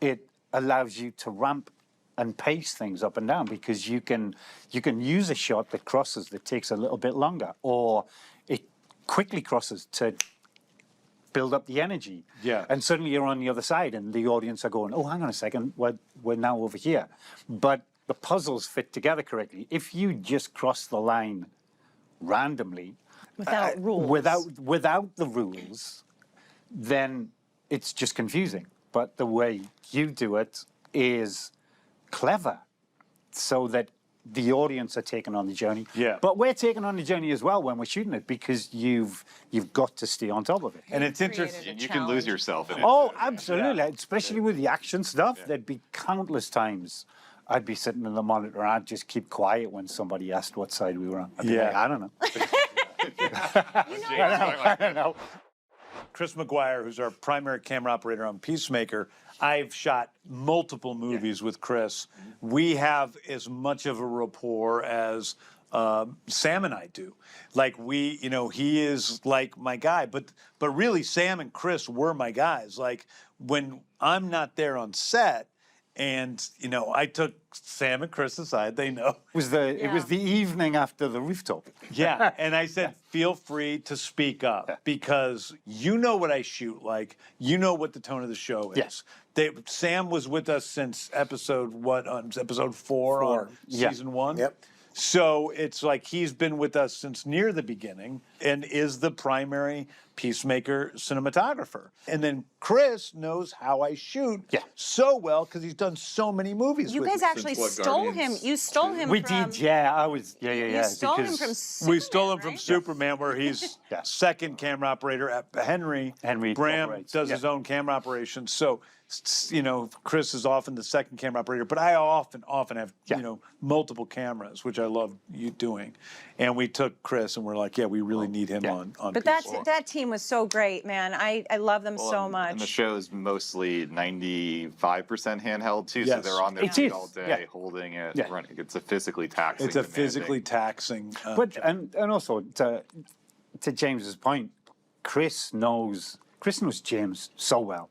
it allows you to ramp and pace things up and down, because you can use a shot that crosses that takes a little bit longer, or it quickly crosses to build up the energy. Yeah. And suddenly you're on the other side and the audience are going, oh, hang on a second, we're now over here. But the puzzles fit together correctly. If you just cross the line randomly, without rules, without the rules, then it's just confusing. But the way you do it is clever, so that the audience are taken on the journey. Yeah. But we're taken on the journey as well when we're shooting it, because you've got to stay on top of it. And it's interesting. You can lose yourself in it. Oh, absolutely. Especially with the action stuff. There'd be countless times I'd be sitting in the monitor and I'd just keep quiet when somebody asked what side we were on. I'd be like, I don't know. I don't know. Chris McGuire, who's our primary camera operator on Peacemaker, I've shot multiple movies with Chris. We have as much of a rapport as Sam and I do. Like he is like my guy, but really Sam and Chris were my guys. Like when I'm not there on set, and I took Sam and Chris aside. They know. It was the evening after the rooftop. Yeah, and I said, feel free to speak up, because you know what I shoot like. You know what the tone of the show is. Yes. Sam was with us since episode 4 on season 1. Yep. So it's like he's been with us since near the beginning and is the primary Peacemaker cinematographer. And then Chris knows how I shoot so well because he's done so many movies You with guys me. actually stole him. You stole him We from... did, yeah. I was, yeah. You stole him from Superman, We stole him from right? Superman, where he's second camera operator. Henry Bram operates, does his own camera operations. So, you know, Chris is often the second camera operator, but I often have, you know, multiple cameras, which I love you doing. And we took Chris and we're like, we really need him on But that team was so great, man. I love them so much. And the show is mostly 95% handheld too, so they're on their feet all day, holding it, running. It's a physically taxing. It's a physically taxing. But and also to James's point, Chris knows James so well,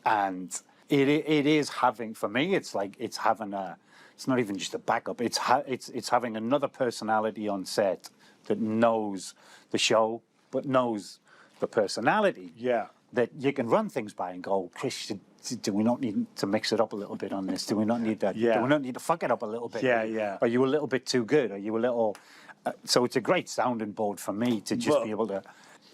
and it is having, for me, it's like it's having it's not even just a backup. It's having another personality on set that knows the show, but knows the personality. Yeah. That you can run things by and go, Chris, do we not need to mix it up a little bit on this? Do we not need that? Yeah. Do we not need to fuck it up a little bit? Yeah. Are you a little bit too good? Are you a little... so it's a great sounding board for me to just be able to...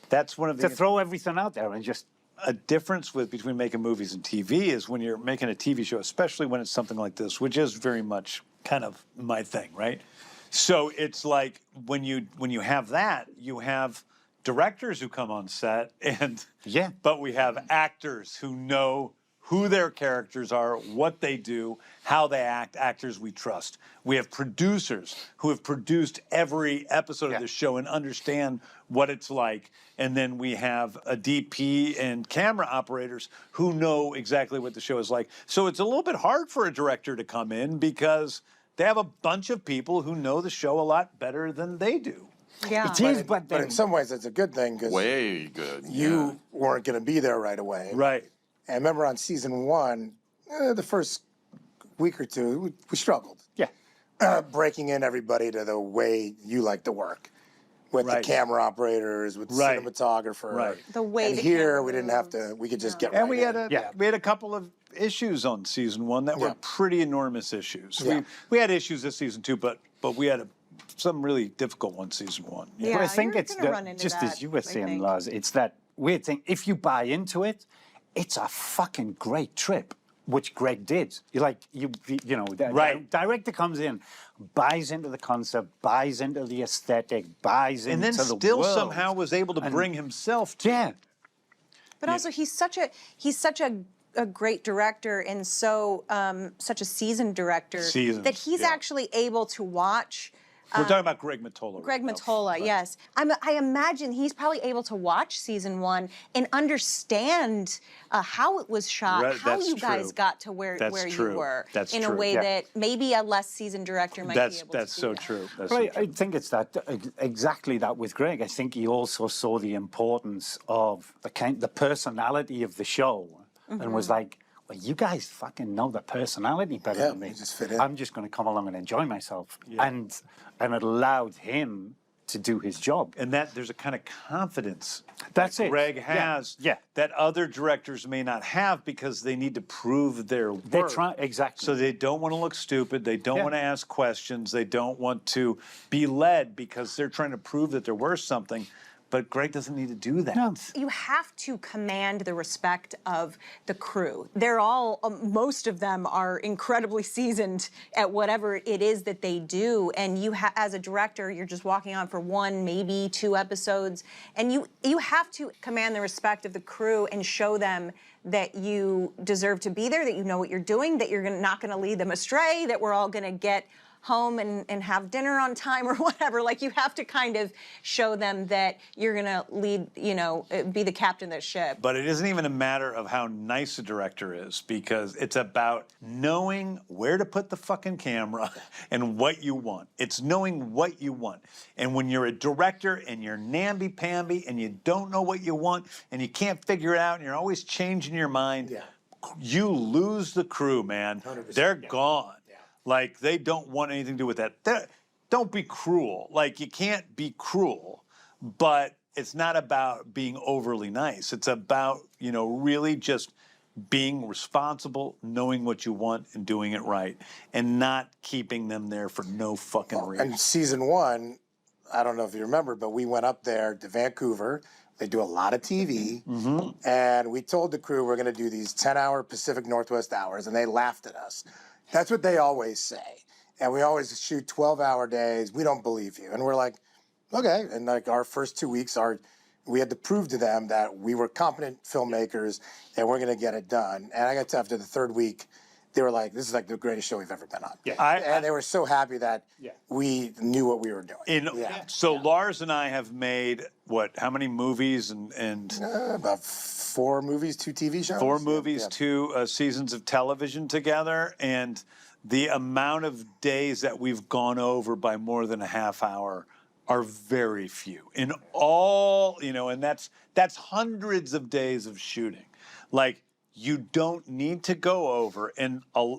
That's one of the... To throw everything out there and just... A difference between making movies and TV is when you're making a TV show, especially when it's something like this, which is very much kind of my thing, right? So it's like when you have that, you have directors who come on set, and but we have actors who know who their characters are, what they do, how they act, actors we trust. We have producers who have produced every episode of the show and understand what it's like. And then we have a DP and camera operators who know exactly what the show is like. So it's a little bit hard for a director to come in because they have a bunch of people who know the show a lot better than they do. Yeah. It is, but in some ways it's a good thing because way good. You weren't going to be there right away. Right. And I remember on season 1, the first week or two, we struggled. Yeah. Breaking in everybody to the way you like to work. With the camera operators, with the cinematographer. Right. The way and here we didn't have to, we could just get And right we had in. we had a couple of issues on season 1 that were pretty enormous issues. Yeah. We had issues this season too, but we had some really difficult ones season 1. Yeah, but I think you're it's gonna run into just that, as you were I saying, think. Lars, it's that weird thing. If you buy into it, it's a fucking great trip, which Greg did. You know, director comes in, buys into the concept, buys into the aesthetic, buys And into then the still world. somehow was able to bring himself to But also, he's such a great director and such a seasoned director that he's actually able to watch. We're talking about Greg Mottola. Greg Mottola, yes. I imagine he's probably able to watch season 1 and understand how it was shot, Right, how that's you guys true. got to where True. you were, That's in true. a way that maybe a less seasoned director might be able to do. That's so true. That's Well, so true. I think it's exactly that with Greg. I think he also saw the importance of the personality of the show and was like, well, you guys fucking know the personality better than me. Just fit in. I'm just going to come along and enjoy myself. And it allowed him to do his job. And that there's a kind of confidence That's that it. Greg has that other directors may not have because they need to prove their work. They're trying, exactly. So they don't want to look stupid. They don't want to ask questions. They don't want to be led because they're trying to prove that they're worth something. But Greg doesn't need to do that. No. You have to command the respect of the crew. They're all, most of them are incredibly seasoned at whatever it is that they do. And you, as a director, you're just walking on for 1, maybe 2 episodes. And you have to command the respect of the crew and show them that you deserve to be there, that you know what you're doing, that you're not going to lead them astray, that we're all going to get home and have dinner on time or whatever. Like, you have to kind of show them that you're going to lead, be the captain of the ship. But it isn't even a matter of how nice a director is because it's about knowing where to put the fucking camera and what you want. It's knowing what you want. And when you're a director and you're namby-pamby and you don't know what you want and you can't figure it out and you're always changing your mind, you lose the crew, man. 100%. They're gone. Like, they don't want anything to do with that. Don't be cruel. Like, you can't be cruel, but it's not about being overly nice. It's about, really just being responsible, knowing what you want and doing it right, and not keeping them there for no fucking reason. And season 1, I don't know if you remember, but we went up there to Vancouver They do a lot of TV. And we told the crew we're going to do these 10-hour Pacific Northwest hours, and they laughed at us. That's what they always say. And we always shoot 12-hour days. We don't believe you. And we're like, okay. And like our first 2 weeks, we had to prove to them that we were competent filmmakers and we're going to get it done. And I got to, after the third week, they were like, this is like the greatest show we've ever been on. And they were so happy that we knew what we were doing. So Lars and I have made, how many movies and about 4 movies, 2 TV shows. 4 movies, 2 seasons of television together. And the amount of days that we've gone over by more than a half hour are very few. In all, and that's hundreds of days of shooting. Like, you don't need to go over, and a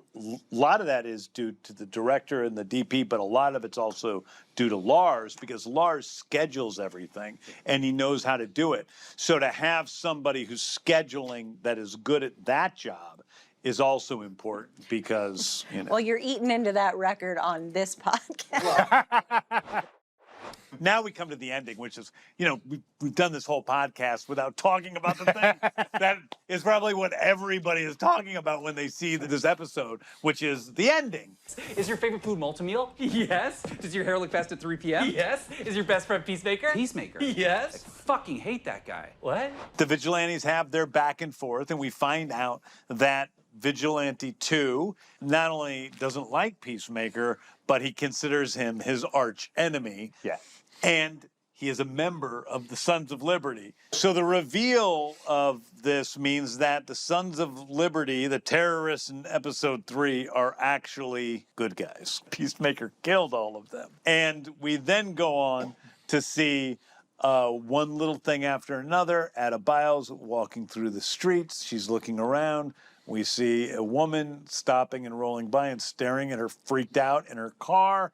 lot of that is due to the director and the DP, but a lot of it's also due to Lars, because Lars schedules everything, and he knows how to do it. So to have somebody who's scheduling that is good at that job is also important, because, Well, you're eating into that record on this podcast. Now we come to the ending, which is, we've done this whole podcast without talking about the thing that is probably what everybody is talking about when they see this episode, which is the ending. Is your favorite food multi-meal? Yes. Does your hair look best at 3 p.m.? Yes. Is your best friend Peacemaker? Peacemaker. Yes. I fucking hate that guy. What? The Vigilantes have their back and forth, and we find out that Vigilante 2 not only doesn't like Peacemaker, but he considers him his arch enemy. Yeah. And he is a member of the Sons of Liberty. So the reveal of this means that the Sons of Liberty, the terrorists in episode 3, are actually good guys. Peacemaker killed all of them. And we then go on to see one little thing after another. Adebayo's walking through the streets. She's looking around. We see a woman stopping and rolling by and staring at her, freaked out, in her car.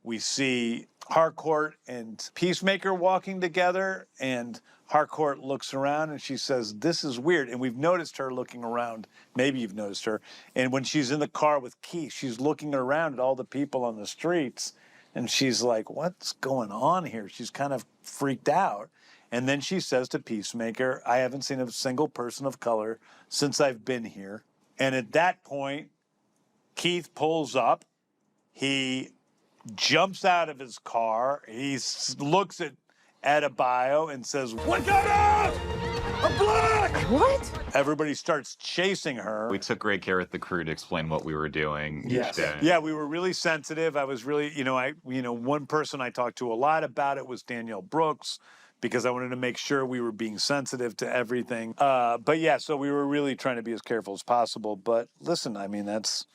We see Harcourt and Peacemaker walking together, and Harcourt looks around and she says, this is weird. And we've noticed her looking around. Maybe you've noticed her. And when she's in the car with Keith, she's looking around at all the people on the streets, and she's like, what's going on here? She's kind of freaked out. And then she says to Peacemaker, I haven't seen a single person of color since I've been here. And at that point, Keith pulls up. He jumps out of his car. He looks at Adebayo and says, "Look out! I'm black!" What? Everybody starts chasing her. We took great care with the crew to explain what we were doing each day. Yeah, we were really sensitive. I was really, one person I talked to a lot about it was Danielle Brooks, because I wanted to make sure we were being sensitive to everything. But yeah, so we were really trying to be as careful as possible. But listen, I mean, it's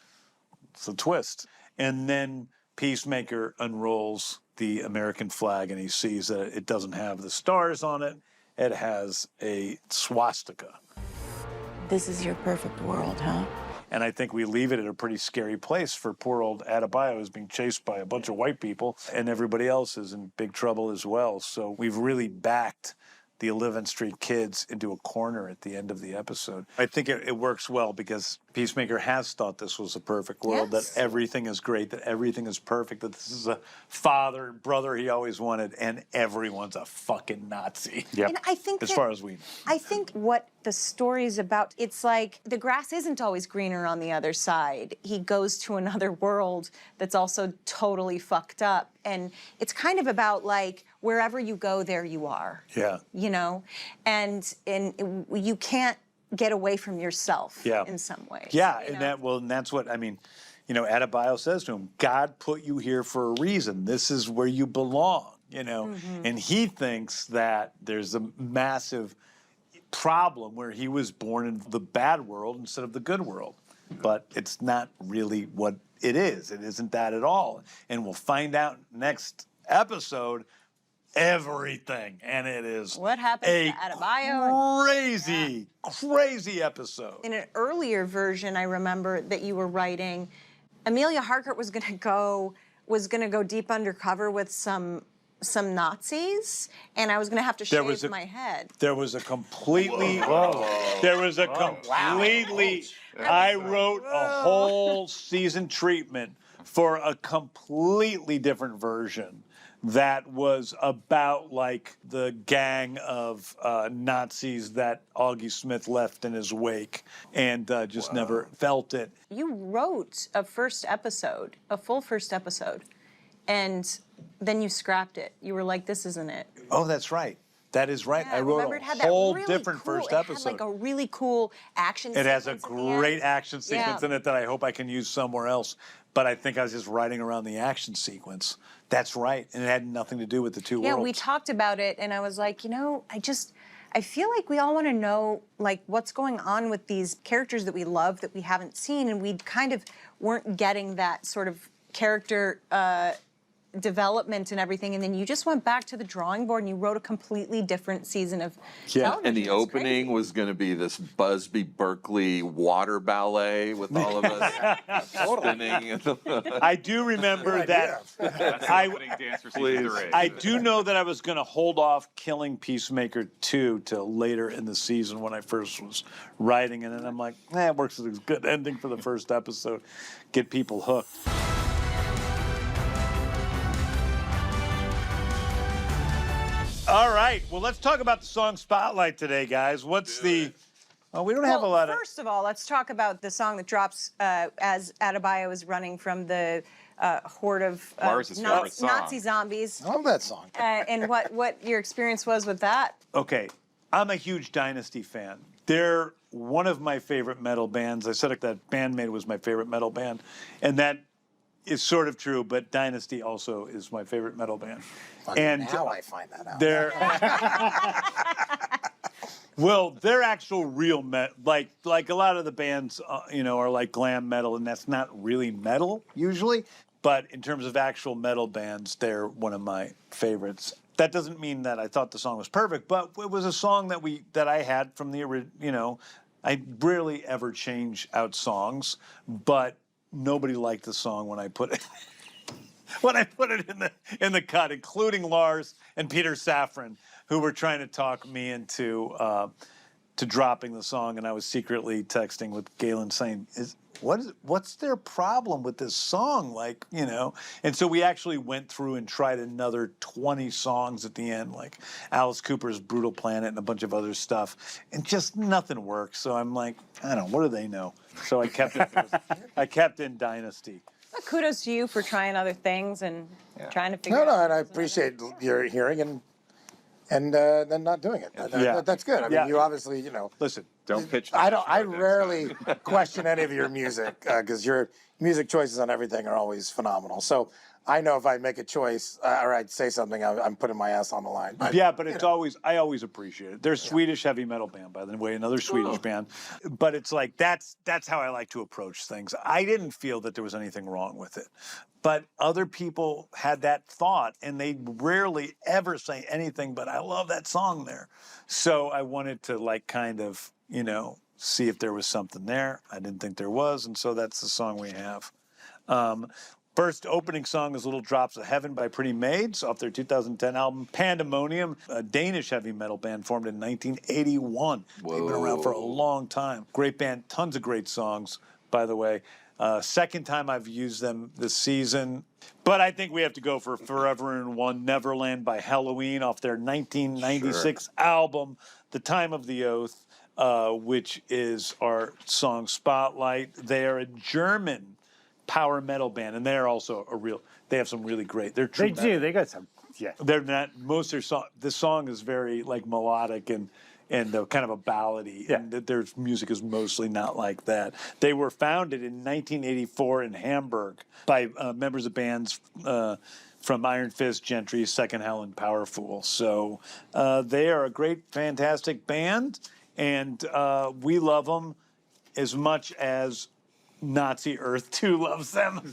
a twist. And then Peacemaker unrolls the American flag, and he sees that it doesn't have the stars on it. It has a swastika. This is your perfect world, huh? And I think we leave it at a pretty scary place for poor old Adebayo, who's being chased by a bunch of white people, and everybody else is in big trouble as well. So we've really backed the 11th Street kids into a corner at the end of the episode. I think it works well because Peacemaker has thought this was a perfect world, that everything is great, that everything is perfect, that this is a father, brother he always wanted, and everyone's a fucking Nazi. Yep. And I think as far as we know. I think what the story's about, it's like the grass isn't always greener on the other side. He goes to another world that's also totally fucked up. And it's kind of about like, wherever you go, there you are. Yeah. And you can't get away from yourself in some ways. Yeah, and that's what, I mean, Adebayo says to him, God put you here for a reason. This is where you belong, And he thinks that there's a massive problem where he was born in the bad world instead of the good world. But it's not really what it is. It isn't that at all. And we'll find out next episode everything. And it is what happens to Adebayo. Crazy episode. In an earlier version, I remember that you were writing, Emilia Harcourt was gonna go deep undercover with some Nazis, and I was gonna have to shave my head. There was a completely I wrote a whole season treatment for a completely different version that was about like the gang of Nazis that Augie Smith left in his wake, and just never felt it. You wrote a first episode, a full first episode, and then you scrapped it. You were like, this isn't it. Oh, that's right. That is right. Yeah, I wrote it a had whole that really different cool, first It episode. had like a really cool action It has a sequence at the end. great action sequence in it that I hope I can use somewhere else. But I think I was just writing around the action sequence. That's right. And it had nothing to do with the two Yeah, worlds. we talked about it, and I was like, you know, I feel like we all want to know, like, what's going on with these characters that we love that we haven't seen, and we kind of weren't getting that sort of character development and everything, and then you just went back to the drawing board and you wrote a completely different season of television. And the opening was going to be this Busby Berkeley water ballet with all of us spinning. I do remember that. I do know that I was going to hold off killing Peacemaker 2 till later in the season when I first was writing it, and I'm like, it works as a good ending for the first episode, get people hooked. All right, well, let's talk about the song Spotlight today, guys. What's the... Oh, we don't have a lot of... First of all, let's talk about the song that drops as Adebayo is running from the horde of Nazi zombies. I love that song. And what your experience was with that. Okay, I'm a huge Dynasty fan. They're one of my favorite metal bands. I said that Bandmate was my favorite metal band, and that is sort of true, but Dynasty also is my favorite metal band. And now I find that out. They're well, they're actual real metal. Like a lot of the bands, are like glam metal, and that's not really metal usually. But in terms of actual metal bands, they're one of my favorites. That doesn't mean that I thought the song was perfect, but it was a song that I had from the original. I rarely ever change out songs, but nobody liked the song when I put it in the cut, including Lars and Peter Safran, who were trying to talk me into to dropping the song, and I was secretly texting with Galen saying, what's their problem with this song? And so we actually went through and tried another 20 songs at the end, like Alice Cooper's Brutal Planet and a bunch of other stuff, and just nothing worked. So I'm like, I don't know, what do they know? So I kept in Dynasty. Well, kudos to you for trying other things and trying to figure out. out. And I appreciate your hearing and then not doing it. That's good. I mean, you obviously, Listen, don't pitch. I rarely question any of your music because your music choices on everything are always phenomenal. So I know if I make a choice or I'd say something, I'm putting my ass on the line. But, but it's I always appreciate it. They're a Swedish heavy metal band, by the way, another Swedish band. But it's like, that's how I like to approach things. I didn't feel that there was anything wrong with it. But other people had that thought, and they rarely ever say anything, but I love that song there. So I wanted to kind of, see if there was something there. I didn't think there was, and so that's the song we have. First opening song is Little Drops of Heaven by Pretty Maids off their 2010 album Pandemonium, a Danish heavy metal band formed in 1981. Whoa. They've been around for a long time. Great band, tons of great songs, by the way. Second time I've used them this season. But I think we have to go for Forever in One Neverland by Halloween off their 1996 album, The Time of the Oath, which is our song Spotlight. They are a German power metal band, and they're also they have some really great. They do. They got some. Yeah. They're not most of their song. The song is very melodic and kind of a ballady, and their music is mostly not like that. They were founded in 1984 in Hamburg by members of bands from Iron Fist, Gentry, Second Hell, and Powerful. So they are a great, fantastic band, and we love them as much as Nazi Earth 2 loves them.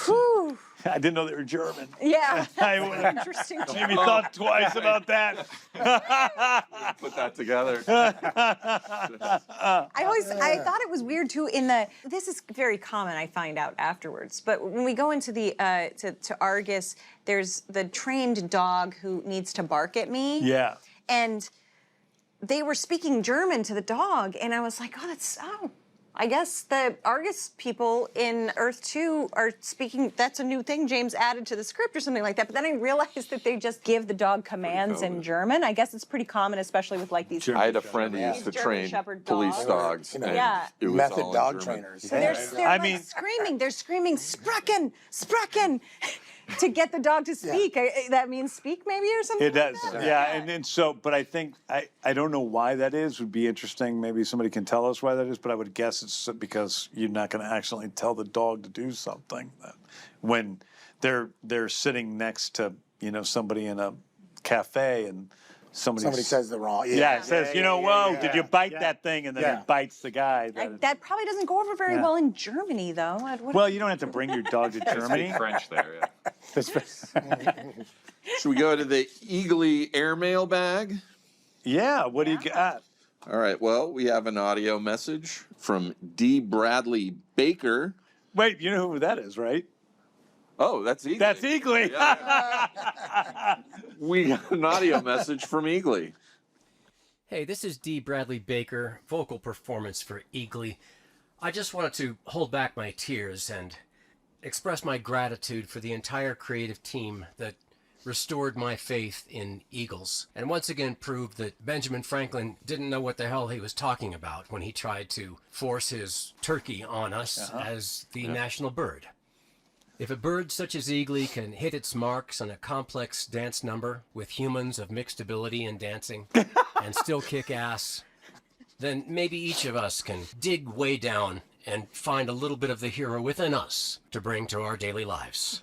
Whew. I didn't know they were German. Yeah, that's interesting. Maybe thought twice about that. Put that together. I thought it was weird too. This is very common. I find out afterwards. But when we go into the to Argus, there's the trained dog who needs to bark at me. Yeah. And they were speaking German to the dog, and I was like, I guess the Argus people in Earth 2 are speaking, that's a new thing James added to the script or something like that, but then I realized that they just give the dog commands in German. I guess it's pretty common, especially with like these I had a friend who used to train police dogs. And yeah. it was Method all dog in German. trainers. So they're like screaming, Sprechen, Sprechen, to get the dog to speak. That means speak maybe or something It does, like that? yeah. And so, but I think, I don't know why that is. Would be interesting. Maybe somebody can tell us why that is, but I would guess it's because you're not going to accidentally tell the dog to do something when they're sitting next to, somebody in a cafe and somebody says the wrong. Says, whoa, did you bite that thing? And then it bites the guy. That probably doesn't go over very well in Germany, though. Well, you don't have to bring your dog to Germany. French there, yeah. Should we go to the Eagly airmail bag? Yeah, what do you got? All right, well, we have an audio message from D. Bradley Baker. Wait, you know who that is, right? Oh, that's Eagly. That's Eagly. We got an audio message from Eagly. Hey, this is D. Bradley Baker, vocal performance for Eagly. I just wanted to hold back my tears and express my gratitude for the entire creative team that restored my faith in eagles, and once again proved that Benjamin Franklin didn't know what the hell he was talking about when he tried to force his turkey on us as the national bird. If a bird such as Eagly can hit its marks on a complex dance number with humans of mixed ability in dancing and still kick ass, then maybe each of us can dig way down and find a little bit of the hero within us to bring to our daily lives.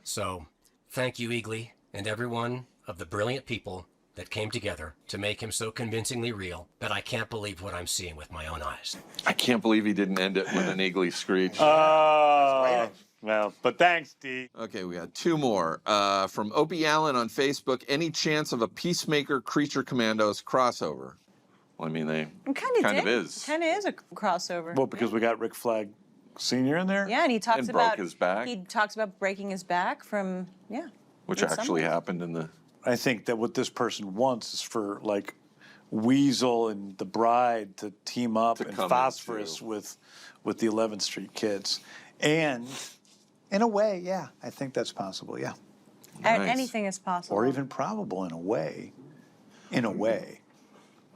So, thank you, Eagly, and every one of the brilliant people that came together to make him so convincingly real that I can't believe what I'm seeing with my own eyes. I can't believe he didn't end it with an Eagly screech. Oh, well, but thanks, D. Okay, we got two more. From Opie Allen on Facebook, any chance of a Peacemaker Creature Commandos crossover? Well, I mean, they kind of is. Kind of is a crossover. Well, because we got Rick Flag Sr. in there? Yeah, and he talks about... broke his back. He talks about breaking his back from, Which actually happened in the... I think that what this person wants is for, like, Weasel and the Bride to team up and Phosphorus with the 11th Street Kids. And, in a way, yeah, I think that's possible, yeah. Nice. Anything is possible. Or even probable in a way. In a way.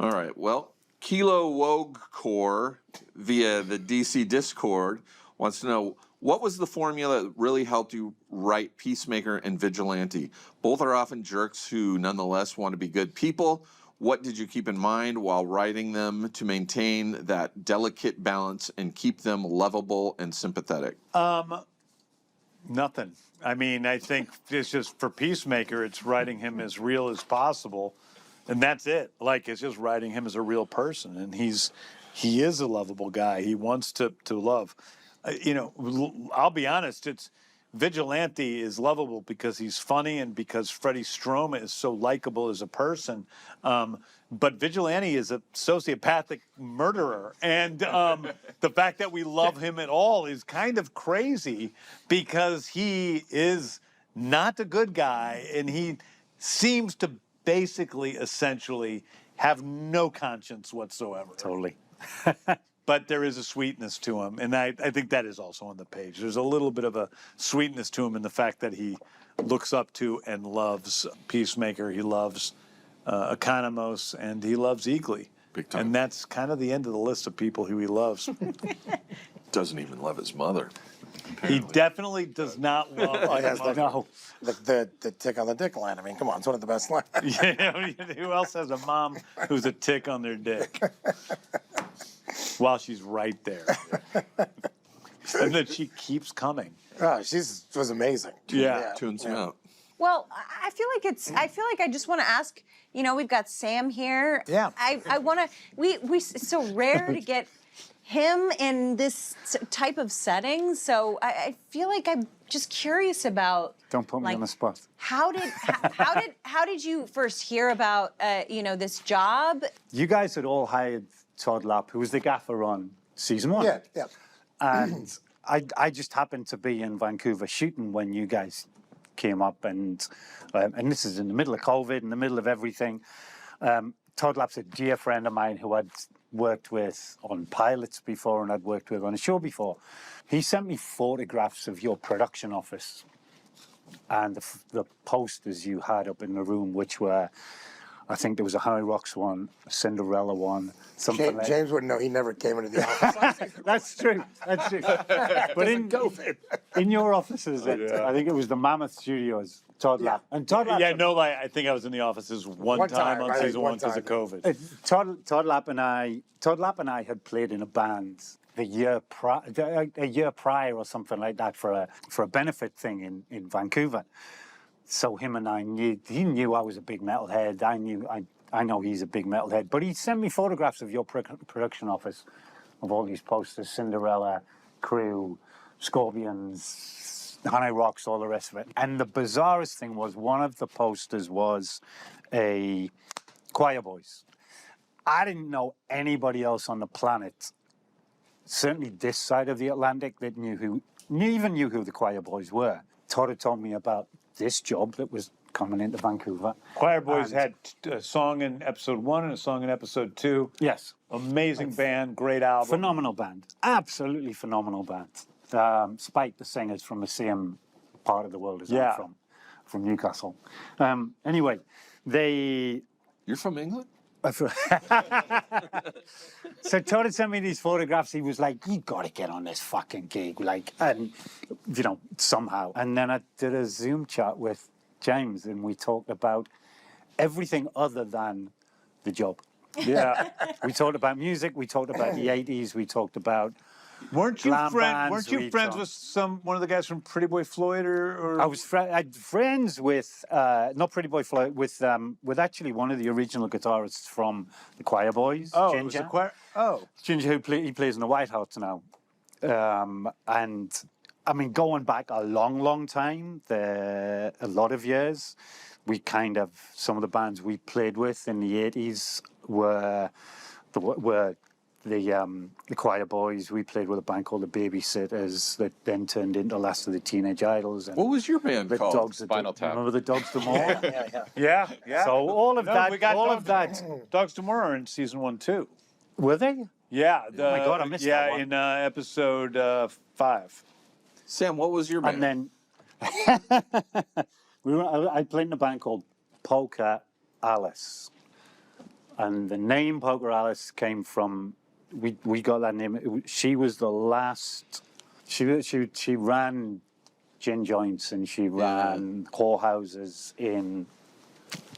All right, well, Kilo Wogue Core via the DC Discord wants to know, what was the formula that really helped you write Peacemaker and Vigilante? Both are often jerks who nonetheless want to be good people. What did you keep in mind while writing them to maintain that delicate balance and keep them lovable and sympathetic? Nothing. I mean, I think it's just for Peacemaker, it's writing him as real as possible. And that's it. Like, it's just writing him as a real person. And he is a lovable guy. He wants to love. I'll be honest, Vigilante is lovable because he's funny and because Freddie Stroma is so likable as a person. But Vigilante is a sociopathic murderer. And the fact that we love him at all is kind of crazy because he is not a good guy and he seems to basically, essentially, have no conscience whatsoever. Totally. But there is a sweetness to him, and I think that is also on the page. There's a little bit of a sweetness to him in the fact that he looks up to and loves Peacemaker, he loves Economos, and he loves Eagly. Big time. And that's kind of the end of the list of people who he loves. Doesn't even love his mother. He definitely does not love his mother. The tick on the dick line. I mean, come on, it's one of the best lines. Yeah, who else has a mom who's a tick on their dick? While she's right there. And then she keeps coming. Oh, she was amazing. Yeah. Tunes him out. Well, I feel like I just want to ask, we've got Sam here. Yeah. I want to, it's so rare to get him in this type of setting. So I feel like I'm just curious about. Don't put me on the spot. How did you first hear about, this job? You guys had all hired Todd Lapp, who was the gaffer on season 1. Yeah. And I just happened to be in Vancouver shooting when you guys came up, and this is in the middle of COVID, in the middle of everything. Todd Lapp's a dear friend of mine who I'd worked with on pilots before and I'd worked with on a show before. He sent me photographs of your production office and the posters you had up in the room, which were, I think there was a High Rocks one, a Cinderella one, something like James wouldn't know. He never came into the office. That's true. That's true. But in your offices, I think it was the Mammoth Studios, Todd Lapp. And Todd Lapp. Yeah, no lie. I think I was in the offices one time on season one because of COVID. Todd Lapp and I had played in a band a year prior or something like that for a benefit thing in Vancouver. So him and I knew, he knew I was a big metalhead. I know he's a big metalhead, but he sent me photographs of your production office, of all these posters, Cinderella, Crew, Scorpions, High Rocks, all the rest of it. And the bizarrest thing was one of the posters was a Choir Boys. I didn't know anybody else on the planet, certainly this side of the Atlantic, that even knew who the Choir Boys were. Todd had told me about this job that was coming into Vancouver. Choir Boys had a song in episode 1 and a song in episode 2. Yes. Amazing band, great album. Phenomenal band. Absolutely phenomenal band. Spike, the singer's from the same part of the world as I'm from Newcastle. Anyway, You're from England? So Todd had sent me these photographs. He was like, "You got to get on this fucking gig," and somehow. And then I did a Zoom chat with James, and we talked about everything other than the job. Yeah, we talked about music. We talked about the '80s. We talked about Weren't you friends with one of the guys from Pretty Boy Floyd or? I was friends with not Pretty Boy Floyd with actually one of the original guitarists from the Choir Boys. Oh, Ginger. it was the Choir. Oh, Ginger, he plays in the White House now, and I mean going back a long time, a lot of years. Some of the bands we played with in the '80s were the Choir Boys. We played with a band called the Babysitters that then turned into Last of the Teenage Idols. And what was your band called? Dogs Spinal Tap. Remember the Dogs D'Amour? Yeah. So all of that. Dogs D'Amour are in season 1 too. Were they? Yeah. Oh my God, I missed that one. In episode 5. Sam, what was your band? And then I played in a band called Polka Alice. And the name Polka Alice came from, we got that name. She was the last, she ran gin joints and she ran whorehouses in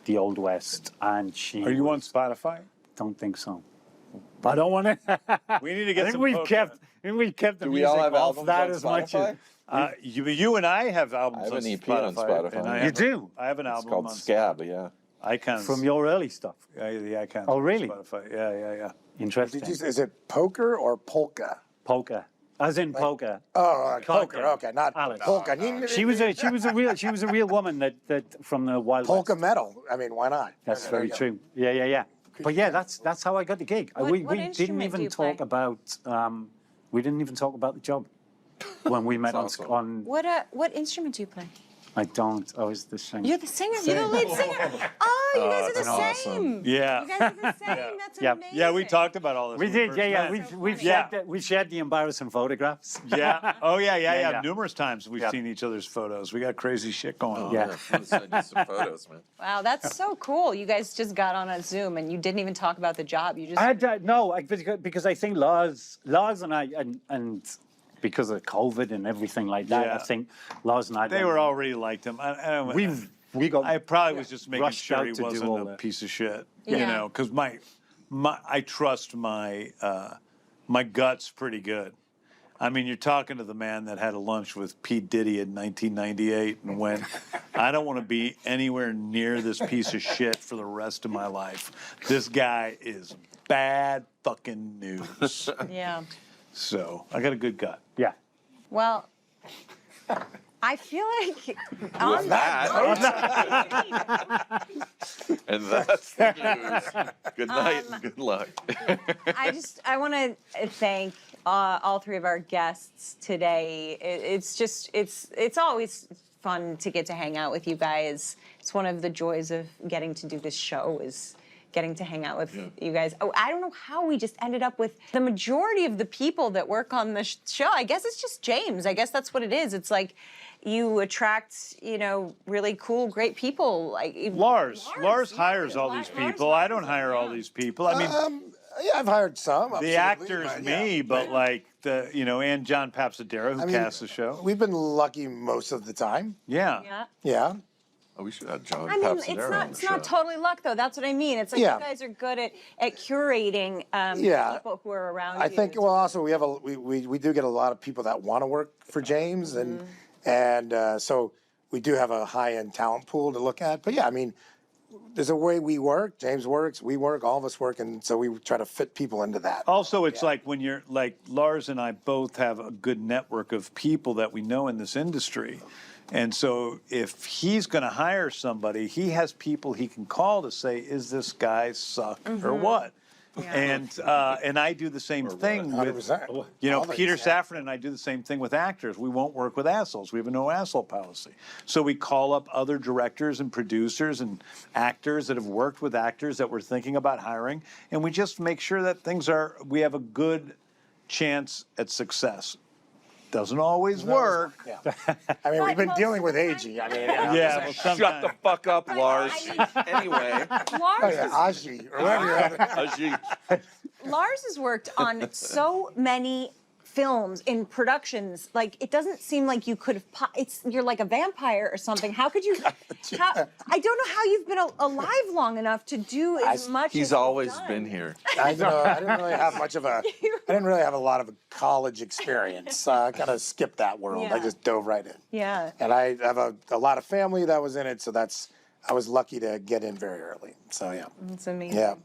the Old West. And she Are you on Spotify? Don't think so. I don't want to. We need to get some we've kept the music off that as much as. You and I have albums. I have an EP Spotify, on Spotify. You do? I have an It's album called on Scab, yeah. Icons. From your early stuff? The Icons. Oh, really? Spotify. Yeah. Interesting. Is it poker or polka? Polka. As in polka. Oh, poker. Okay, not Alice. polka. She was a real woman that from the Wild polka West. metal. I mean, why not? That's very true. Yeah. But yeah, that's how I got the gig. We didn't even talk about the job when we met on. What instrument do you play? I don't. I was the singer. You're the singer. You're the lead singer. Oh, you guys are the same. Awesome. Yeah. You guys are the same. That's amazing. Yeah, we talked about all this. We did. Yeah. We've shared the embarrassing photographs. Yeah. Oh yeah. Numerous times we've seen each other's photos. We got crazy shit going on. Yeah. Send you some photos, man. Wow, that's so cool. You guys just got on a Zoom and you didn't even talk about the job. You just because I think Lars and I and because of COVID and everything like that, I think Lars and I. They were already liked him. I probably was just making sure he wasn't a piece of shit. Yeah. You know, because I trust my guts pretty good. I mean, you're talking to the man that had a lunch with Pete Diddy in 1998 and went, I don't want to be anywhere near this piece of shit for the rest of my life. This guy is bad fucking news. Yeah. So I got a good gut. Yeah. Well, I feel like on that. And that's the news. Good night and good luck. I want to thank all three of our guests today. It's always fun to get to hang out with you guys. It's one of the joys of getting to do this show is getting to hang out with you guys. Oh, I don't know how we just ended up with the majority of the people that work on the show. I guess it's just James. I guess that's what it is. It's like you attract, you know, really cool, great people. Like Lars hires all these people. I don't hire all these people. I mean, yeah, I've hired some. The actor's me, but like and John Papsadero who casts the show. We've been lucky most of the time. Yeah. Yeah. Oh, we should have John I mean, Papsadero it's not totally luck though. That's what I mean. It's like you guys are good at curating people who are around you. I think. Well, also we have we do get a lot of people that want to work for James, and so we do have a high-end talent pool to look at. But yeah, I mean, there's a way we work. James works, we work, all of us work, and so we try to fit people into that. Also, it's like when you're like Lars and I both have a good network of people that we know in this industry. And so if he's going to hire somebody, he has people he can call to say, is this guy suck or what? Yeah. And I do the same thing with, Peter Safran and I do the same thing with actors. We won't work with assholes. We have a no asshole policy. So we call up other directors and producers and actors that have worked with actors that we're thinking about hiring, and we just make sure that we have a good chance at success. Doesn't always work. Yeah. I mean, we've been dealing with Agee. I mean, shut the fuck up, Lars. Anyway. Agee, or whatever you're having. Agee. Lars has worked on so many films in productions. Like, it doesn't seem like you could have. You're like a vampire or something. How could you? I don't know how you've been alive long enough to do as much. He's always been here. I didn't really have much of I didn't really have a lot of college experience. I kind of skipped that world. I just dove right in. Yeah. And I have a lot of family that was in it, so I was lucky to get in very early. So yeah. That's amazing. Yeah.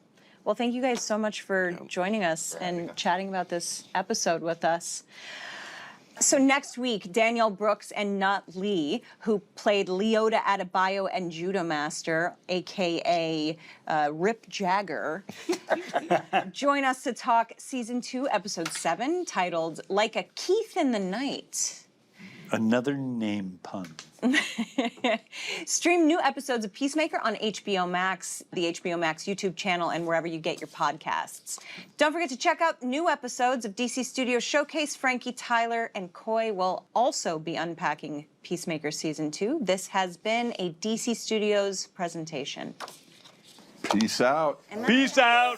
Well, thank you guys so much for joining us and chatting about this episode with us. So next week, Danielle Brooks and Nut Lee, who played Leota Adebayo and Judo Master, a.k.a. Rip Jagger, join us to talk Season 2, Episode 7, titled Like a Keith in the Night. Another name pun. Stream new episodes of Peacemaker on HBO Max, the HBO Max YouTube channel, and wherever you get your podcasts. Don't forget to check out new episodes of DC Studios Showcase. Frankie, Tyler, and Coy will also be unpacking Peacemaker Season 2. This has been a DC Studios presentation. Peace out. Peace out.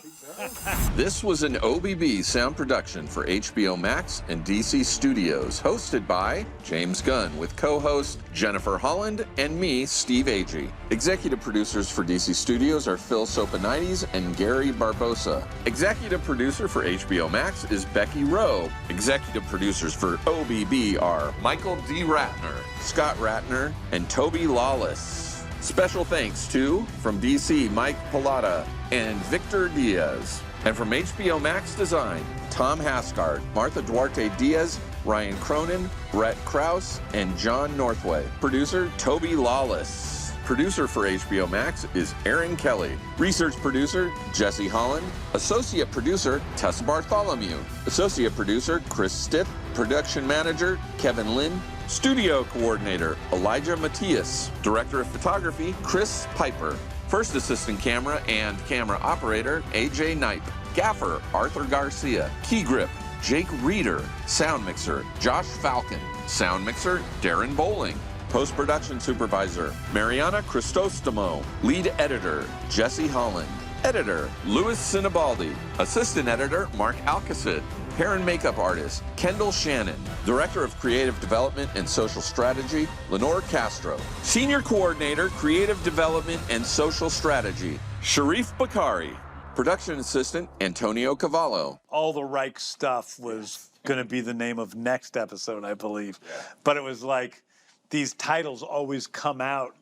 This was an OBB sound production for HBO Max and DC Studios, hosted by James Gunn, with co-host Jennifer Holland and me, Steve Agee. Executive producers for DC Studios are Phil Sopanides and Gary Barbosa. Executive producer for HBO Max is Becky Rowe. Executive producers for OBB are Michael D. Ratner, Scott Ratner, and Toby Lawless. Special thanks to, from DC, Mike Pilata and Victor Diaz. And from HBO Max Design, Tom Haskard, Martha Duarte Diaz, Ryan Cronin, Brett Krause, and John Northway. Producer, Toby Lawless. Producer for HBO Max is Aaron Kelly. Research producer, Jesse Holland. Associate producer, Tessa Bartholomew. Associate producer, Chris Stitt. Production manager, Kevin Lynn. Studio coordinator, Elijah Matias. Director of photography, Chris Piper. First assistant camera and camera operator, AJ Knipe. Gaffer, Arthur Garcia. Key grip, Jake Reeder. Sound mixer, Josh Falcon. Sound mixer, Darren Bowling. Post-production supervisor, Mariana Cristostomo. Lead editor, Jesse Holland. Editor, Louis Sinibaldi. Assistant editor, Mark Alcacid. Hair and makeup artist, Kendall Shannon. Director of Creative Development and Social Strategy, Lenore Castro. Senior Coordinator, Creative Development and Social Strategy, Sharif Bakari. Production Assistant, Antonio Cavallo. All the Reich stuff was going to be the name of next episode, I believe. Yeah. But it was like, these titles always come out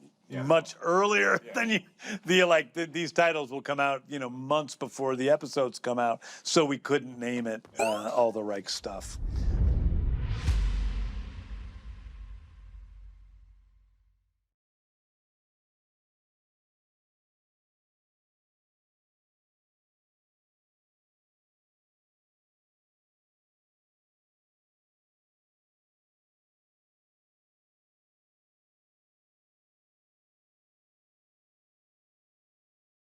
much earlier than these titles will come out, months before the episodes come out. So we couldn't name it All the Reich Stuff.